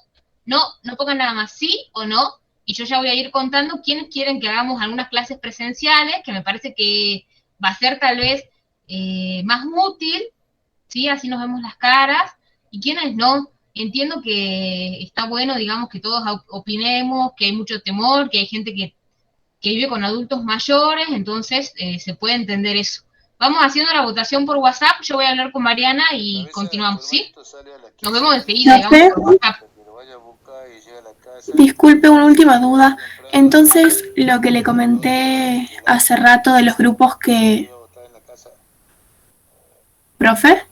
No, no pongan nada más sí o no. Y yo ya voy a ir contando quiénes quieren que hagamos algunas clases presenciales, que me parece que va a ser tal vez más útil, ¿sí? Así nos vemos las caras, y quienes no. Entiendo que está bueno, digamos, que todos opinemos, que hay mucho temor, que hay gente que vive con adultos mayores, entonces se puede entender eso. Vamos haciendo la votación por WhatsApp, yo voy a hablar con Mariana y continuamos, ¿sí? Nos vemos enseguida, digamos, Profe, por WhatsApp. disculpe una última duda. Entonces, lo que le comenté hace rato de los grupos que... ¿Profe?